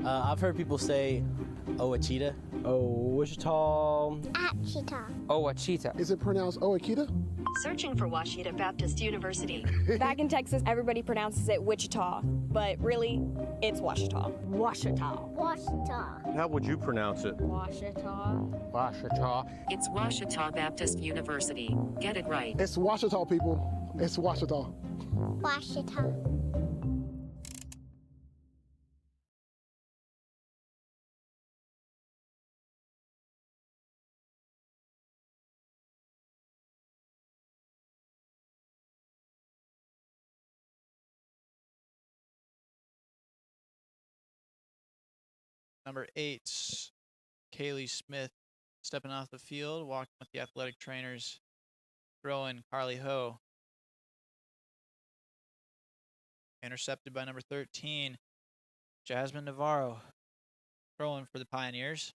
I've heard people say, Ouachita. Wichita. Achita. Ouachita. Is it pronounced Oakita? Searching for Washita Baptist University. Back in Texas, everybody pronounces it Wichita, but really, it's Washita. Washita. Washita. How would you pronounce it? Washita. Washita. It's Washita Baptist University. Get it right. It's Washita, people. It's Washita. Washita. Number 8, Kaylee Smith, stepping off the field, walking with the athletic trainers. Throw in Carly Ho. Intercepted by number 13, Jasmine Navarro. Throwing for the Pioneers.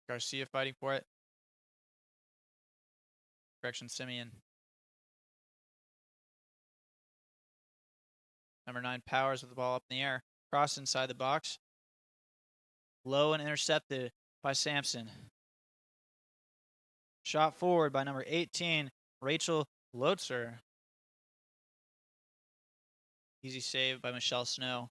Garcia fighting for it. Correction, Simeon. Number 9, Powers with the ball up in the air. Cross inside the box. Low and intercepted by Sampson. Shot forward by number 18, Rachel Lotzer. Easy save by Michelle Snow.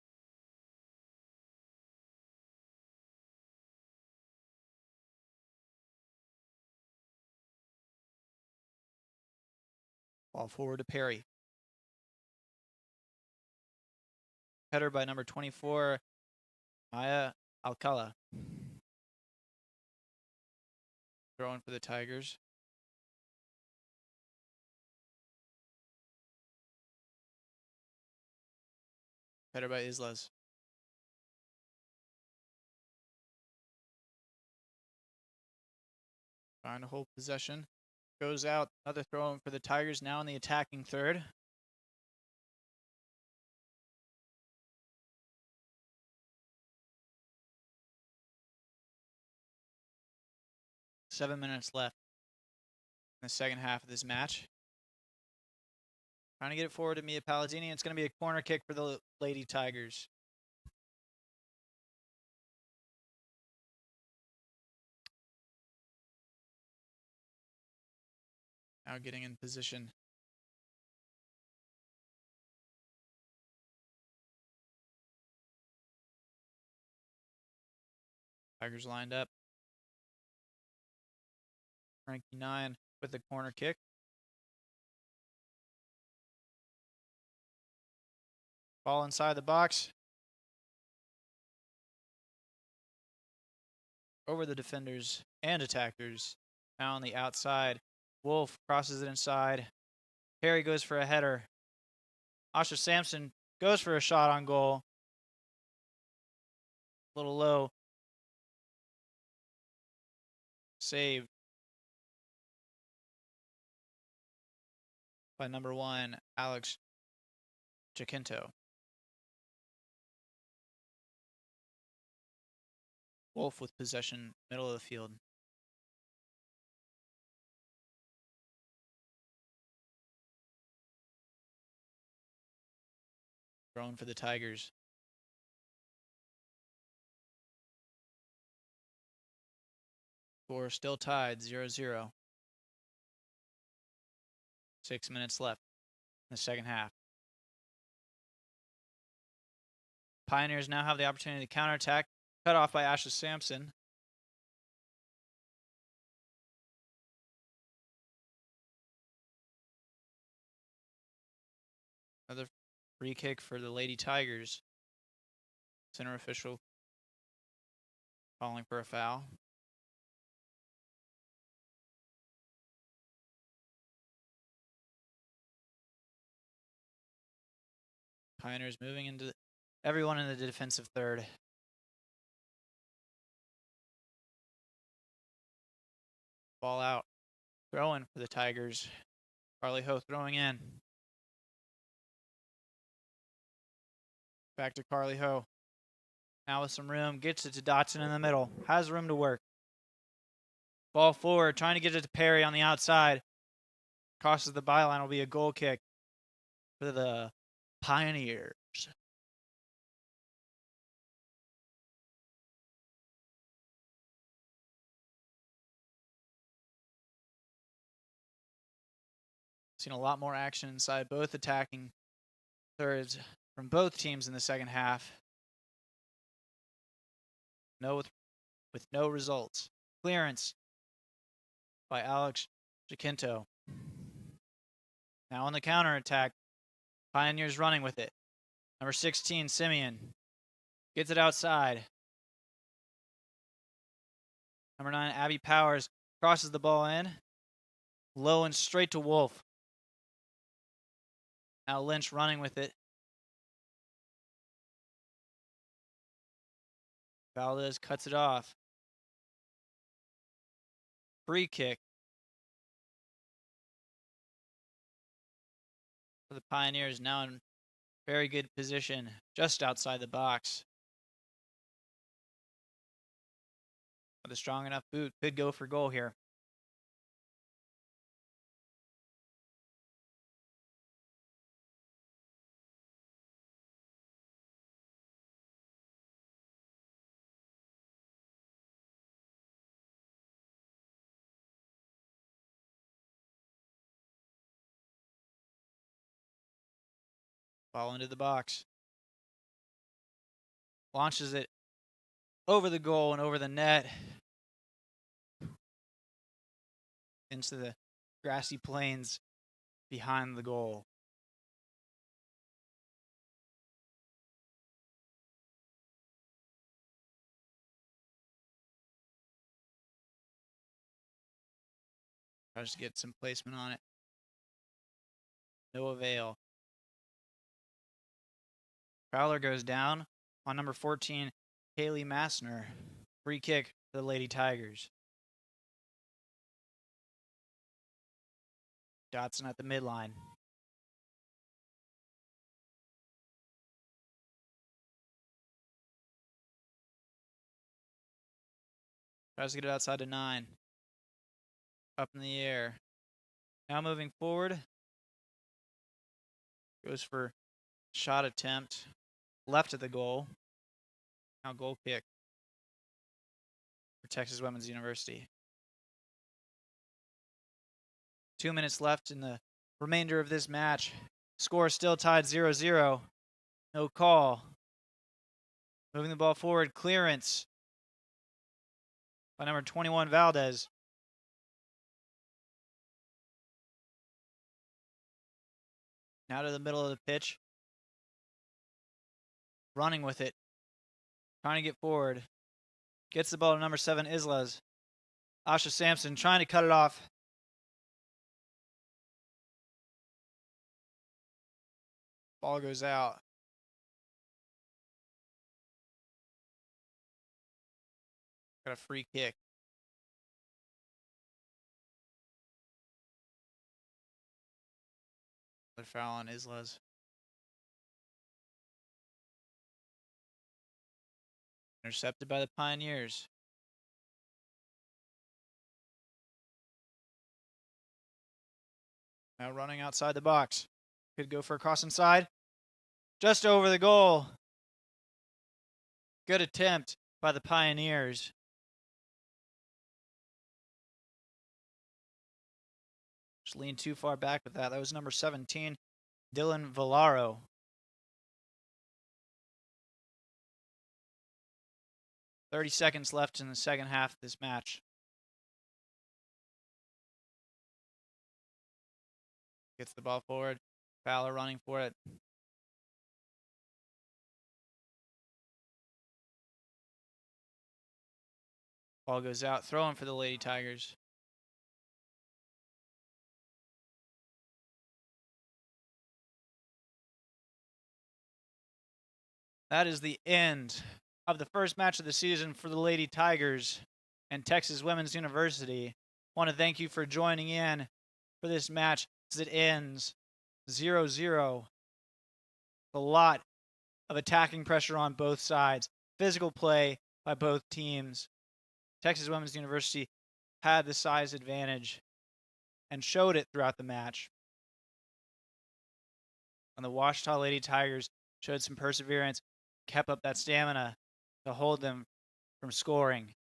Ball forward to Perry. Header by number 24, Maya Alcala. Throwing for the Tigers. Header by Islas. Trying to hold possession. Goes out. Another throw in for the Tigers, now in the attacking third. Seven minutes left in the second half of this match. Trying to get it forward to Mia Palladini. It's going to be a corner kick for the Lady Tigers. Now getting in position. Tigers lined up. Frankie 9 with the corner kick. Ball inside the box. Over the defenders and attackers. Now on the outside. Wolf crosses it inside. Perry goes for a header. Asha Sampson goes for a shot on goal. A little low. Saved by number 1, Alex Jacinto. Wolf with possession, middle of the field. Thrown for the Tigers. Score still tied, 0-0. 6 minutes left in the second half. Pioneers now have the opportunity to counterattack. Cut off by Asha Sampson. Another free kick for the Lady Tigers. Center official calling for a foul. Pioneers moving into everyone in the defensive third. Ball out. Throwing for the Tigers. Carly Ho throwing in. Back to Carly Ho. Now with some room. Gets it to Dotson in the middle. Has room to work. Ball forward. Trying to get it to Perry on the outside. Crosses the byline. Will be a goal kick for the Pioneers. Seen a lot more action inside both attacking thirds from both teams in the second half. With no results. Clearance by Alex Jacinto. Now on the counterattack. Pioneers running with it. Number 16, Simeon. Gets it outside. Number 9, Abby Powers crosses the ball in. Low and straight to Wolf. Now Lynch running with it. Valdez cuts it off. Free kick the Pioneers, now in very good position, just outside the box. With a strong enough boot, could go for goal here. Ball into the box. Launches it over the goal and over the net. Into the grassy plains behind the goal. Tries to get some placement on it. No avail. Prowler goes down on number 14, Haley Massner. Free kick for the Lady Tigers. Dotson at the midline. Tries to get it outside to 9. Up in the air. Now moving forward. Goes for shot attempt. Left of the goal. Now goal kick for Texas Women's University. 2 minutes left in the remainder of this match. Score still tied 0-0. No call. Moving the ball forward. Clearance by number 21, Valdez. Now to the middle of the pitch. Running with it. Trying to get forward. Gets the ball to number 7, Islas. Asha Sampson trying to cut it off. Ball goes out. Got a free kick. Another foul on Islas. Intercepted by the Pioneers. Now running outside the box. Could go for a cross inside. Just over the goal. Good attempt by the Pioneers. Just leaned too far back with that. That was number 17, Dylan Villaro. "30 seconds left in the second half of this match. Gets the ball forward. Fowler running for it. Ball goes out. Throwing for the Lady Tigers. That is the end of the first match of the season for the Lady Tigers and Texas Women's University. I want to thank you for joining in for this match as it ends 0-0. A lot of attacking pressure on both sides. Physical play by both teams. Texas Women's University had the size advantage and showed it throughout the match. And the Ouachita Lady Tigers showed some perseverance, kept up that stamina to hold them from scoring.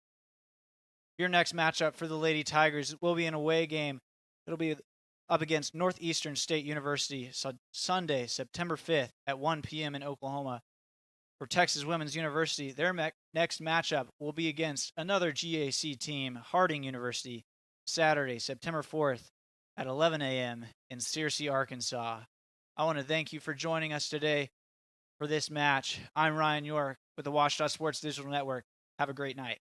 Your next matchup for the Lady Tigers will be an away game. It'll be up against Northeastern State University Sunday, September 5th at 1 p.m. in Oklahoma. For Texas Women's University, their next matchup will be against another GAC team, Harding University, Saturday, September 4th at 11 a.m. in Searcy, Arkansas. I want to thank you for joining us today for this match. I'm Ryan York with the Ouachita Sports Digital Network. Have a great night.